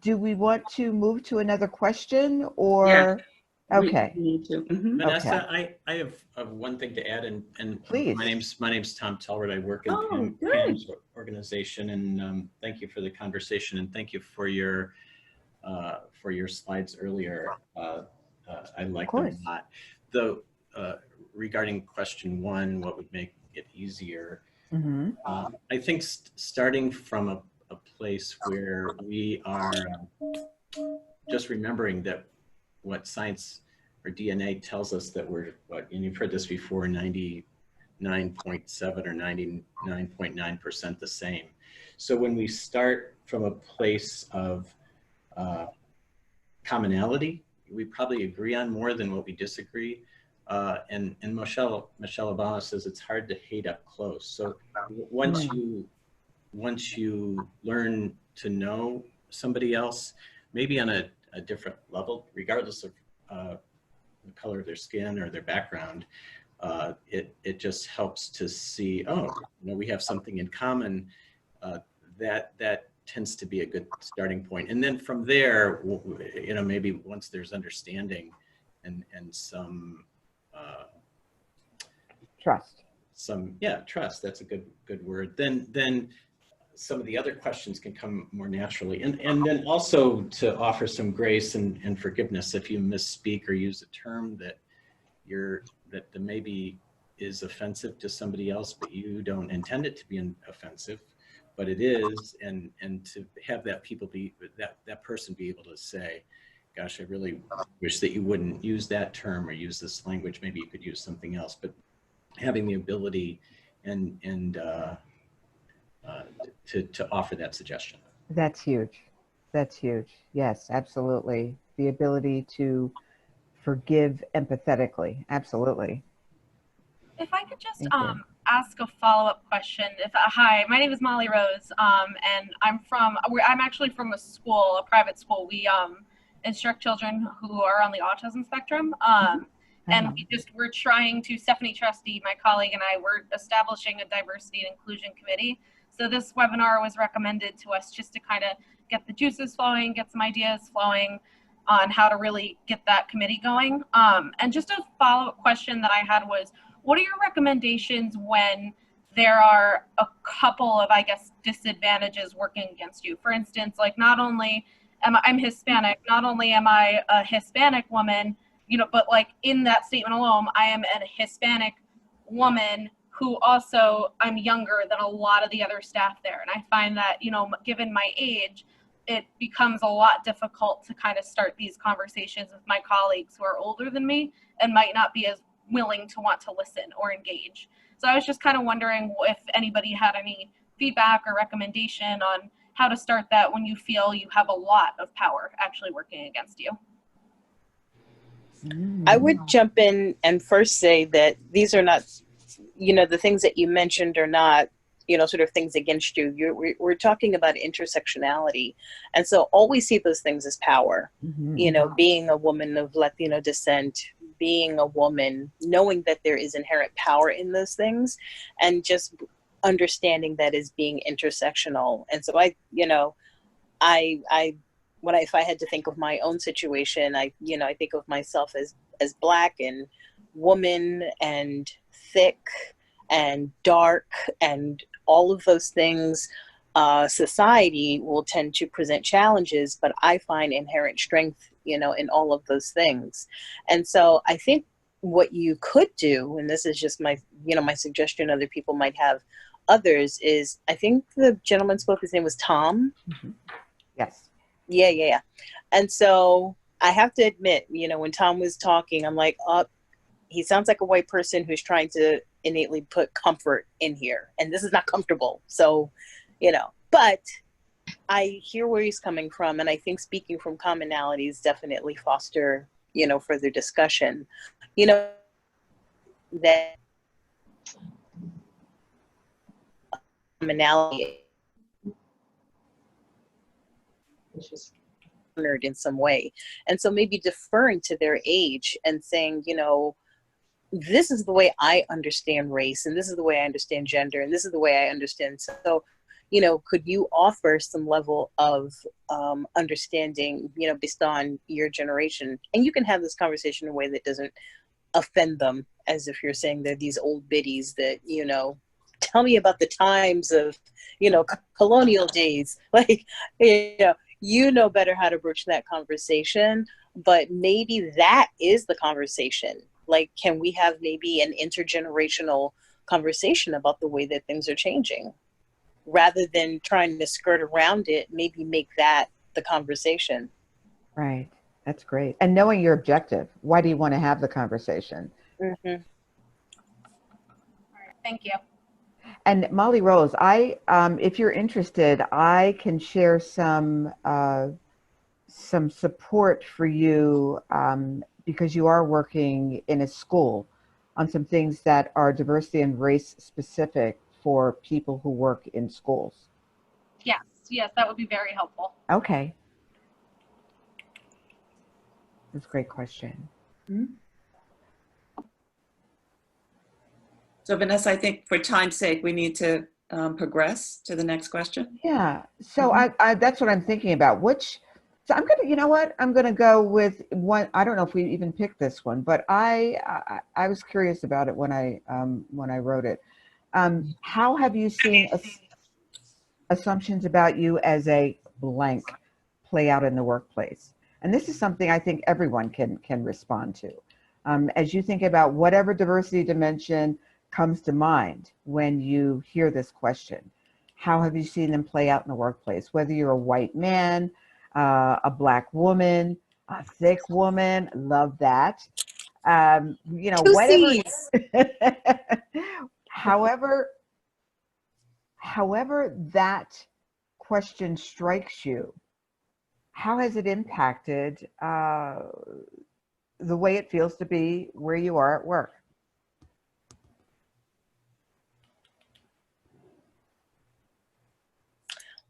want to move to another question or? Yeah. Okay. We need to. Mm-hmm. Vanessa, I have one thing to add, and Please. my name's Tom Telford. I work in Oh, good. Pam's organization, and thank you for the conversation, and thank you for your slides earlier. I like them a lot. Though regarding question 1, what would make it easier? Mm-hmm. I think starting from a place where we are just remembering that what science or DNA tells us that we're, and you've heard this before, 99.7 or 99.9% the same. So when we start from a place of commonality, we probably agree on more than what we disagree. And Michelle Obama says it's hard to hate up close. So once you learn to know somebody else, maybe on a different level, regardless of the color of their skin or their background, it just helps to see, we have something in common. That tends to be a good starting point. And then from there, maybe once there's understanding and some Trust. Trust, that's a good word. Then some of the other questions can come more naturally. And then also to offer some grace and forgiveness if you misspeak or use a term that maybe is offensive to somebody else, but you don't intend it to be offensive, but it is, and to have that that person be able to say, gosh, I really wish that you wouldn't use that term or use this language. Maybe you could use something else. But having the ability and to offer that suggestion. That's huge. That's huge. Yes, absolutely. The ability to forgive empathetically. Absolutely. If I could just Thank you. ask a follow-up question. Hi, my name is Molly Rose, and I'm actually from a school, a private school. We instruct children who are on the autism spectrum, and we're trying to, Stephanie Trusty, my colleague, and I, we're establishing a diversity and inclusion committee. So this webinar was recommended to us just to kind of get the juices flowing, get some ideas flowing on how to really get that committee going. And just a follow-up question that I had was, what are your recommendations when there are a couple of, I guess, disadvantages working against you? For instance, like not only I'm Hispanic, not only am I a Hispanic woman, you know, but like in that statement alone, I am a Hispanic woman who also, I'm younger than a lot of the other staff there. And I find that, you know, given my age, it becomes a lot difficult to kind of start these conversations with my colleagues who are older than me and might not be as willing to want to listen or engage. So I was just kind of wondering if anybody had any feedback or recommendation on how to start that when you feel you have a lot of power actually working against you. I would jump in and first say that these are not, you know, the things that you mentioned are not, you know, sort of things against you. We're talking about intersectionality. And so always see those things as power. You know, being a woman of Latino descent, being a woman, knowing that there is inherent power in those things, and just understanding that as being intersectional. And so I, you know, if I had to think of my own situation, I think of myself as Black and woman and thick and dark and all of those things. Society will tend to present challenges, but I find inherent strength, you know, in all of those things. And so I think what you could do, and this is just my, you know, my suggestion, other people might have others, is I think the gentleman spoke, his name was Tom. Yes. Yeah. And so I have to admit, you know, when Tom was talking, I'm like, he sounds like a white person who's trying to innately put comfort in here. And this is not comfortable. So, you know, but I hear where he's coming from. And I think speaking from commonalities definitely foster, you know, further discussion. You know, that commonality honored in some way. And so maybe deferring to their age and saying, you know, this is the way I understand race, and this is the way I understand gender, and this is the way I understand. So, you know, could you offer some level of understanding, you know, based on your generation? And you can have this conversation in a way that doesn't offend them, as if you're saying they're these old biddies that, you know, tell me about the times of, you know, colonial days. Like, you know better how to broach that conversation, but maybe that is the conversation. Like, can we have maybe an intergenerational conversation about the way that things are changing? Rather than trying to skirt around it, maybe make that the conversation. Right. That's great. And knowing your objective. Why do you want to have the conversation? Mm-hmm. All right, thank you. And Molly Rose, if you're interested, I can share some support for you because you are working in a school on some things that are diversity and race specific for people who work in schools. Yes, that would be very helpful. Okay. That's a great question. So Vanessa, I think for time's sake, we need to progress to the next question. Yeah, so I that's what I'm thinking about. So I'm gonna, you know what? I'm gonna go with one. I don't know if we even picked this one, but I was curious about it when I wrote it. How have you seen assumptions about you as a blank play out in the workplace? And this is something I think everyone can respond to. As you think about whatever diversity dimension, comes to mind when you hear this question? How have you seen them play out in the workplace? Whether you're a white man, a Black woman, a thick woman, love that. You know, Two whatever, C's. however, however that question strikes you, how has it impacted the way it feels to be where you are at work?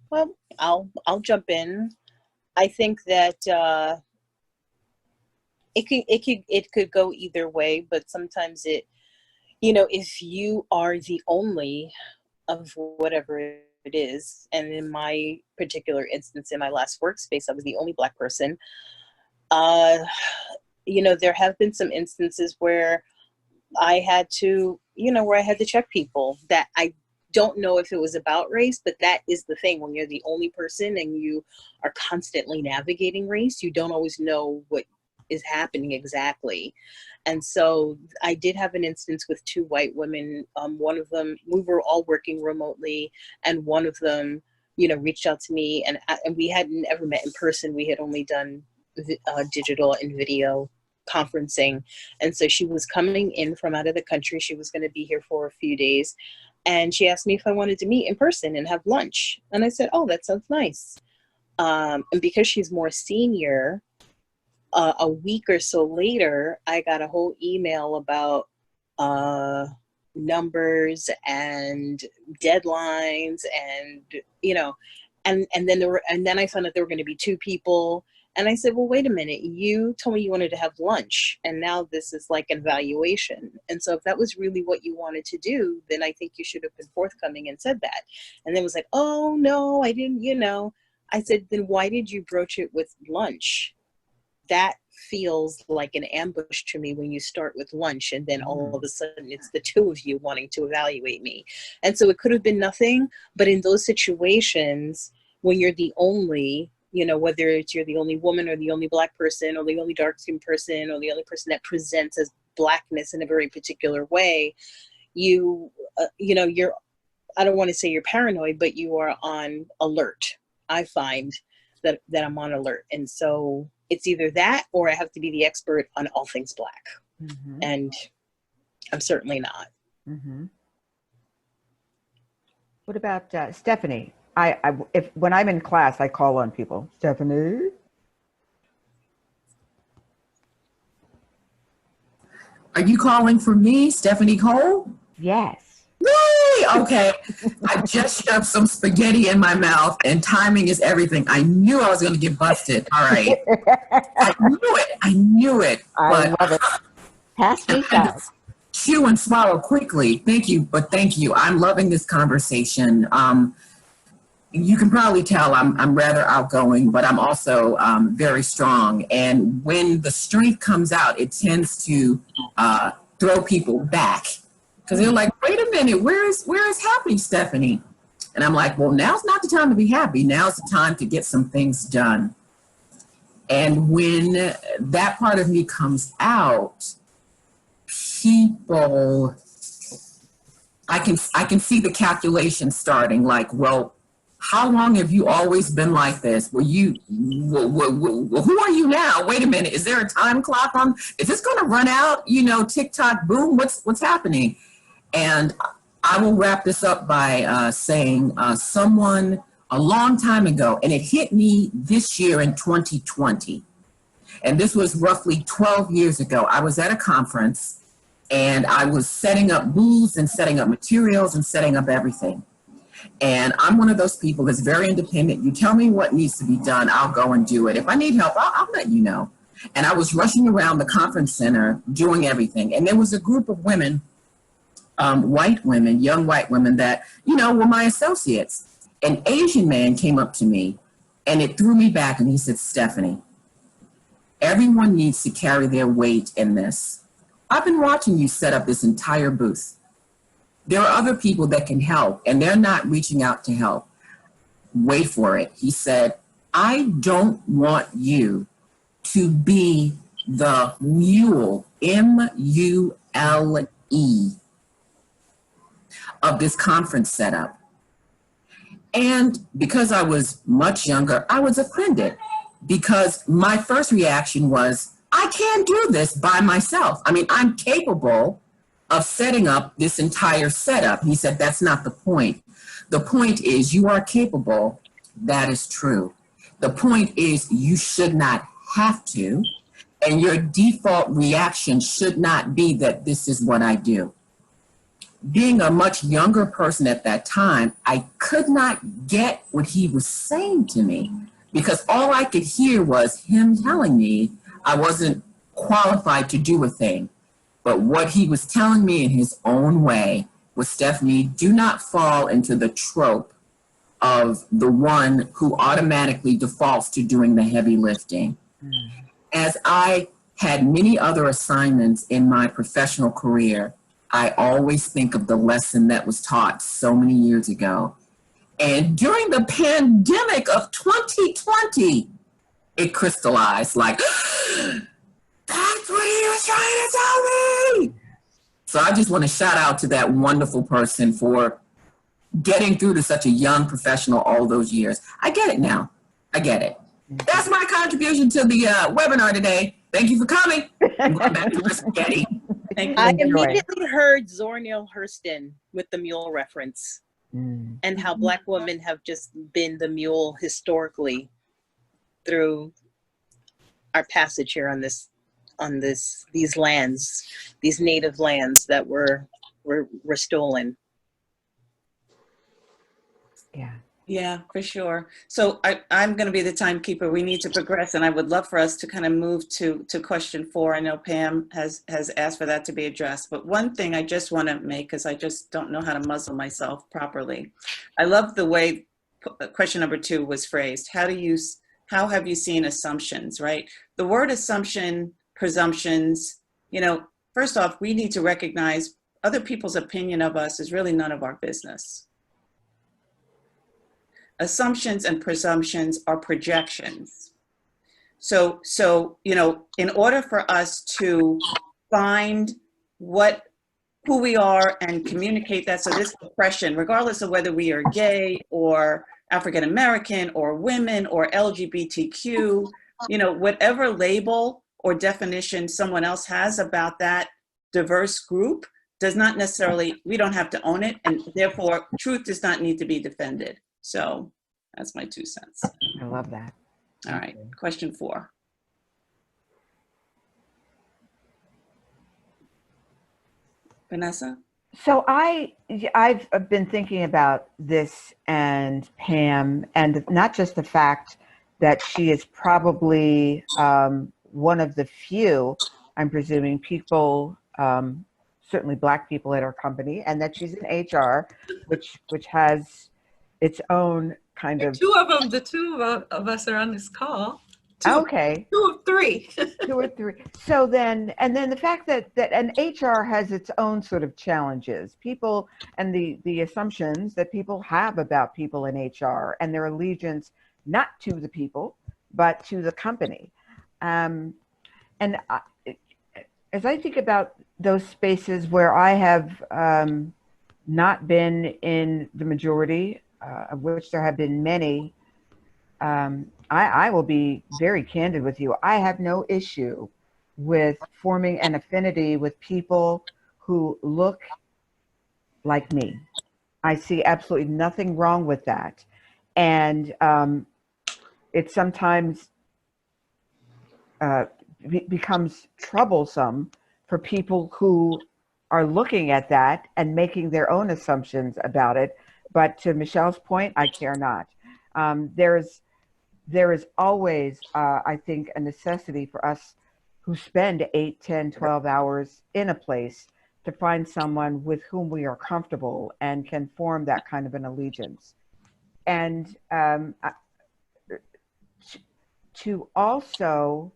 Well, I'll jump in. I think that it could go either way, but sometimes it, you know, if you are the only of whatever it is, and in my particular instance, in my last workspace, I was the only Black person. You know, there have been some instances where I had to, you know, where I had to check people that I don't know if it was about race, but that is the thing. When you're the only person and you are constantly navigating race, you don't always know what is happening exactly. And so I did have an instance with two white women. One of them, we were all working remotely, and one of them, you know, reached out to me, and we hadn't ever met in person. We had only done digital and video conferencing. And so she was coming in from out of the country. She was going to be here for a few days. And she asked me if I wanted to meet in person and have lunch. And I said, oh, that sounds nice. And because she's more senior, a week or so later, I got a whole email about numbers and deadlines, and you know, and then I found out there were going to be two people, and I said, well, wait a minute, you told me you wanted to have lunch, and now this is like an evaluation. And so if that was really what you wanted to do, then I think you should have been forthcoming and said that. And then it was like, oh no, I didn't, you know. I said, then why did you broach it with lunch? That feels like an ambush to me when you start with lunch and then all of a sudden it's the two of you wanting to evaluate me. And so it could have been nothing, but in those situations when you're the only, you know, whether it's you're the only woman or the only Black person or the only dark-skinned person or the only person that presents as Blackness in a very particular way, you, you know, you're, I don't want to say you're paranoid, but you are on alert. I find that I'm on alert. And so it's either that or I have to be the expert on all things Black. Mm-hmm. And I'm certainly not. Mm-hmm. What about Stephanie? If when I'm in class, I call on people. Stephanie? Are you calling for me, Stephanie Cole? Yes. Yay! Okay. I just shoved some spaghetti in my mouth, and timing is everything. I knew I was going to get busted. All right. I knew it. I love it. Pass me that. Chew and swallow quickly. Thank you, but thank you. I'm loving this conversation. You can probably tell I'm rather outgoing, but I'm also very strong. And when the strength comes out, it tends to throw people back. Because they're like, wait a minute, where is happy, Stephanie? And I'm like, well, now's not the time to be happy. Now's the time to get some things done. And when that part of me comes out, people, I can see the calculation starting. Like, well, how long have you always been like this? Who are you now? Wait a minute, is there a time clock on? Is this going to run out? You know, TikTok, boom. What's happening? And I will wrap this up by saying someone a long time ago, and it hit me this year in 2020. And this was roughly 12 years ago. I was at a conference and I was setting up booths and setting up materials and setting up everything. And I'm one of those people that's very independent. You tell me what needs to be done, I'll go and do it. If I need help, I'll let you know. And I was rushing around the conference center doing everything. And there was a group of women, white women, young white women that, you know, were my associates. An Asian man came up to me and it threw me back and he said, Stephanie, everyone needs to carry their weight in this. I've been watching you set up this entire booth. There are other people that can help and they're not reaching out to help. Wait for it. He said, I don't want you to be the mule, M-U-L-E, of this conference setup. And because I was much younger, I was offended because my first reaction was, I can't do this by myself. I mean, I'm capable of setting up this entire setup. He said, that's not the point. The point is you are capable. That is true. The point is you should not have to, and your default reaction should not be that this is what I do. Being a much younger person at that time, I could not get what he was saying to me because all I could hear was him telling me I wasn't qualified to do a thing. But what he was telling me in his own way was, Stephanie, do not fall into the trope of the one who automatically defaults to doing the heavy lifting. As I had many other assignments in my professional career, I always think of the lesson that was taught so many years ago. And during the pandemic of 2020, it crystallized like, that's what he was trying to tell me. So I just want to shout out to that wonderful person for getting through to such a young professional all those years. I get it now. I get it. That's my contribution to the webinar today. Thank you for coming. I'm going back to my spaghetti. I immediately heard Zora Neale Hurston with the mule reference and how Black women have just been the mule historically through our passage here on these lands, these native lands that were stolen. Yeah. Yeah, for sure. So I'm going to be the timekeeper. We need to progress, and I would love for us to kind of move to question 4. I know Pam has asked for that to be addressed. But one thing I just want to make, because I just don't know how to muzzle myself properly. I love the way question number 2 was phrased. How have you seen assumptions, right? The word assumption, presumptions, first off, we need to recognize other people's opinion of us is really none of our business. Assumptions and presumptions are projections. So, in order for us to find who we are and communicate that, so this oppression, regardless of whether we are gay or African American or women or LGBTQ, whatever label or definition someone else has about that diverse group does not necessarily, we don't have to own it, and therefore truth does not need to be defended. So that's my 2 cents. I love that. All right, question 4. Vanessa? So I've been thinking about this and Pam, and not just the fact that she is probably one of the few, I'm presuming, people, certainly Black people at our company, and that she's in HR, which has its own kind of. The two of us are on this call. Okay. 2 of 3. 2 or 3. So then the fact that an HR has its own sort of challenges, people, and the assumptions that people have about people in HR and their allegiance not to the people, but to the company. And as I think about those spaces where I have not been in the majority, of which there have been many, I will be very candid with you. I have no issue with forming an affinity with people who look like me. I see absolutely nothing wrong with that. And it sometimes becomes troublesome for people who are looking at that and making their own assumptions about it. But to Michelle's point, I care not. There is always, I think, a necessity for us who spend 8, 10, 12 hours in a place to find someone with whom we are comfortable and can form that kind of an allegiance. And to also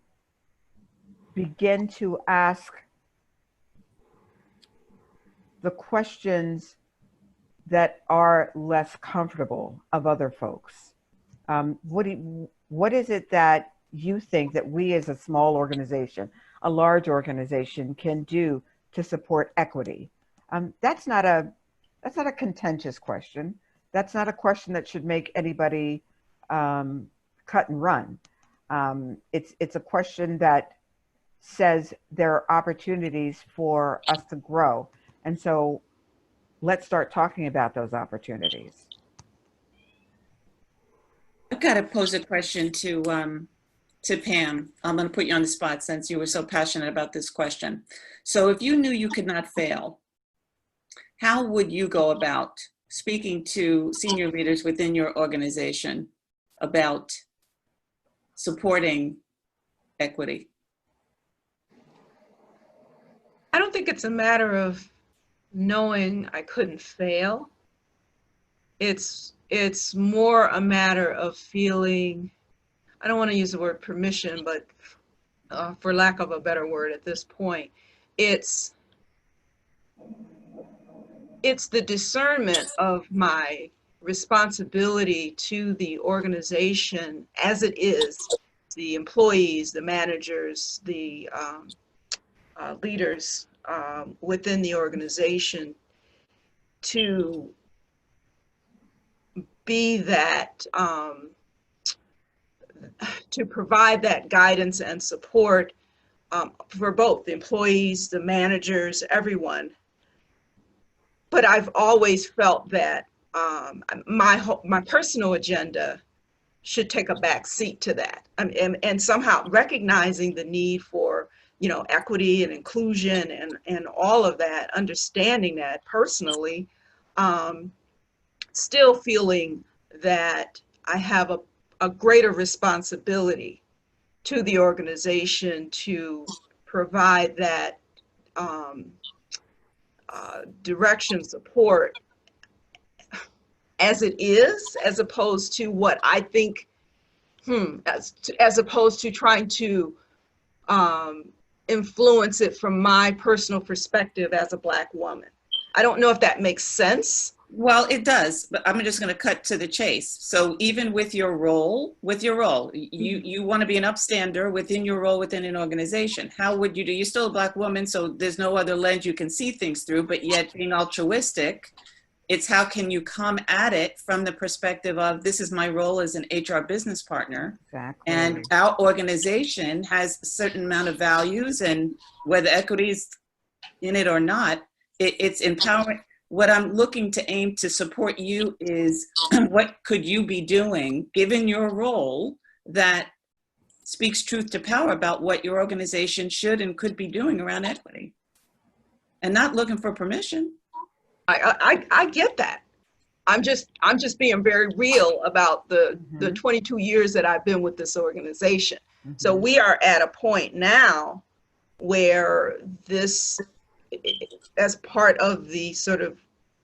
begin to ask the questions that are less comfortable of other folks. What is it that you think that we as a small organization, a large organization, can do to support equity? That's not a That's not a contentious question. That's not a question that should make anybody cut and run. It's a question that says there are opportunities for us to grow. And so let's start talking about those opportunities. I've got to pose a question to Pam. I'm going to put you on the spot since you were so passionate about this question. So if you knew you could not fail, how would you go about speaking to senior leaders within your organization about supporting equity? I don't think it's a matter of knowing I couldn't fail. It's more a matter of feeling, I don't want to use the word permission, but for lack of a better word at this point, it's the discernment of my responsibility to the organization as it is, the employees, the managers, the leaders within the organization, to be that, to provide that guidance and support for both the employees, the managers, everyone. But I've always felt that my personal agenda should take a back seat to that, and somehow recognizing the need for, you know, equity and inclusion and all of that, understanding that personally, still feeling that I have a greater responsibility to the organization to provide that direction, support as it is, as opposed to what I think, as opposed to trying to influence it from my personal perspective as a Black woman. I don't know if that makes sense. Well, it does, but I'm just going to cut to the chase. So even with your role, you want to be an upstander within your role within an organization. How would you do? You're still a Black woman, so there's no other lens you can see things through, but yet being altruistic, it's how can you come at it from the perspective of, this is my role as an HR business partner. Exactly. And our organization has a certain amount of values, and whether equity is in it or not, it's empowering. What I'm looking to aim to support you is what could you be doing, given your role, that speaks truth to power about what your organization should and could be doing around equity, and not looking for permission. I get that. I'm just being very real about the 22 years that I've been with this organization. So we are at a point now where this, as part of the sort of,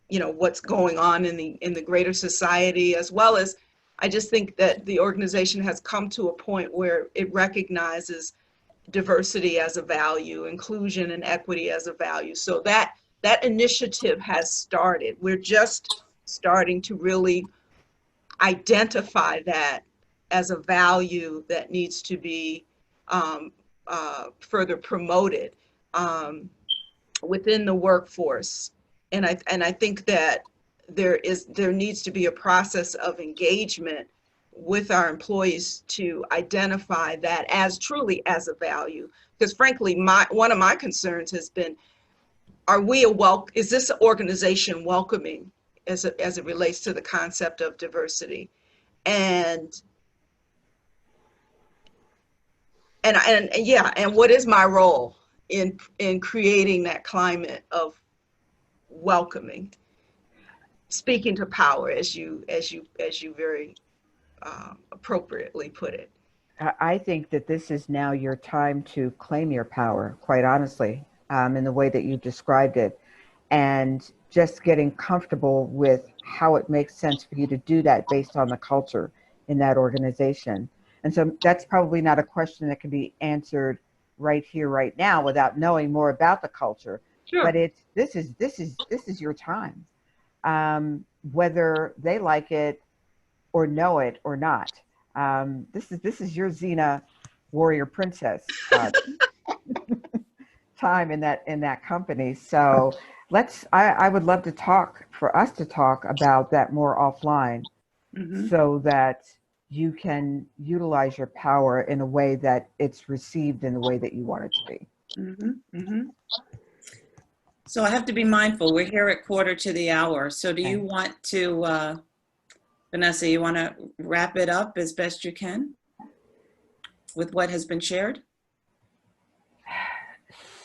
you know, what's going on in the greater society, as well as, I just think that the organization has come to a point where it recognizes diversity as a value, inclusion and equity as a value. So that initiative has started. We're just starting to really identify that as a value that needs to be further promoted within the workforce. And I think that there needs to be a process of engagement with our employees to identify that as truly as a value. Because frankly, one of my concerns has been, is this organization welcoming as it relates to the concept of diversity? And what is my role in creating that climate of welcoming, speaking to power, as you very appropriately put it? I think that this is now your time to claim your power, quite honestly, in the way that you described it, and just getting comfortable with how it makes sense for you to do that based on the culture in that organization. And so that's probably not a question that can be answered right here, right now, without knowing more about the culture. Sure. But this is your time, whether they like it or know it or not. This is your Xena warrior princess time in that company. So I would love to for us to talk about that more offline, Mhm. so that you can utilize your power in a way that it's received in the way that you want it to be. Mhm. Mhm. So I have to be mindful. We're here at quarter to the hour. So do you Okay. want to, Vanessa, you want to wrap it up as best you can with what has been shared?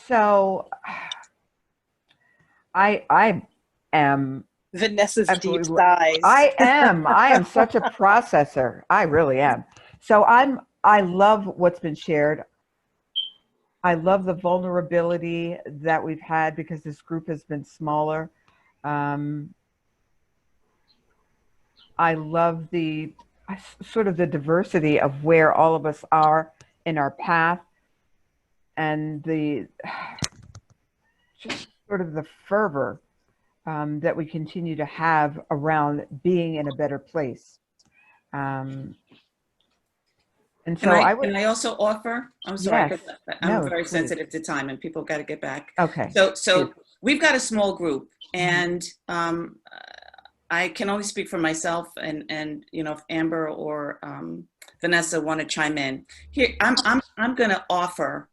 So I am Vanessa's deep absolutely, sighs. I am such a processor. I really am. So I love what's been shared. I love the vulnerability that we've had because this group has been smaller. Um, I love the sort of the diversity of where all of us are in our path, and the just sort of the fervor that we continue to have around being in a better place. Um, and Can so I I would, can I also offer? I'm sorry, yes, because I'm no, very please. sensitive to time and people got to get back. Okay. So we've got a small group, and I can only speak for myself, and if Amber or Vanessa want to chime in here, I'm going to offer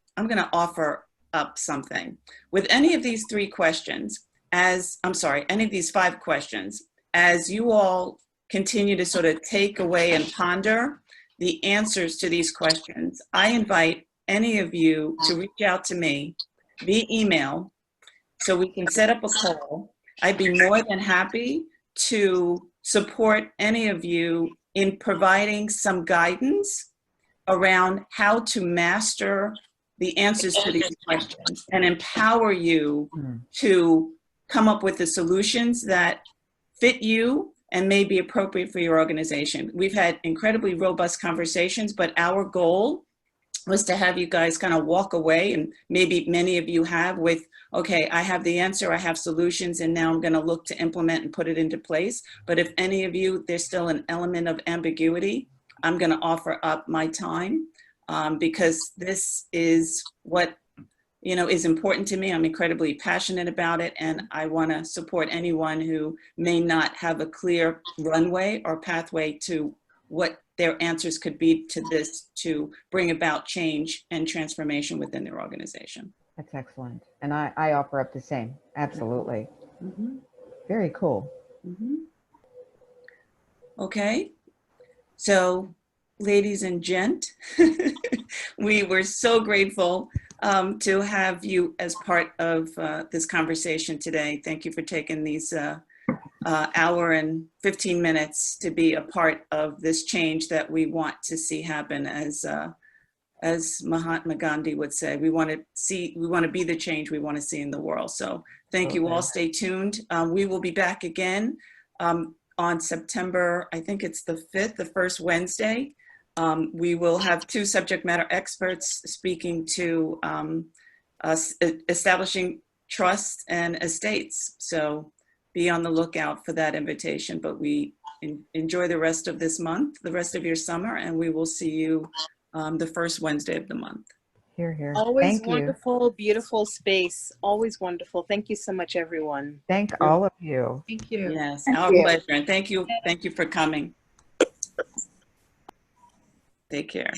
up something with any of these three questions. Any of these five questions, as you all continue to sort of take away and ponder the answers to these questions, I invite any of you to reach out to me via email so we can set up a call. I'd be more than happy to support any of you in providing some guidance around how to master the answers to these questions and empower you to come up with the solutions that fit you and may be appropriate for your organization. We've had incredibly robust conversations, but our goal was to have you guys kind of walk away, and maybe many of you have, with, okay, I have the answer, I have solutions, and now I'm going to look to implement and put it into place. But if any of you, there's still an element of ambiguity, I'm going to offer up my time because this is what is important to me. I'm incredibly passionate about it, and I want to support anyone who may not have a clear runway or pathway to what their answers could be to this, to bring about change and transformation within their organization. That's excellent. And I offer up the same. Absolutely. Mm-hmm. Very cool. Mm-hmm. Okay. So, ladies and gent, we were so grateful to have you as part of this conversation today. Thank you for taking these hour and 15 minutes to be a part of this change that we want to see happen. As Mahatma Gandhi would say, we want to be the change we want to see in the world. So thank you all. Stay tuned. We will be back again on September, I think it's the 5th, the first Wednesday. We will have two subject matter experts speaking to establishing trust and estates. So be on the lookout for that invitation, but we enjoy the rest of this month, the rest of your summer, and we will see you the first Wednesday of the month. Here, here. Always Thank wonderful, you. beautiful space. Always wonderful. Thank you so much, everyone. Thank all of you. Thank you. Yes, our pleasure. And thank you for coming. Take care.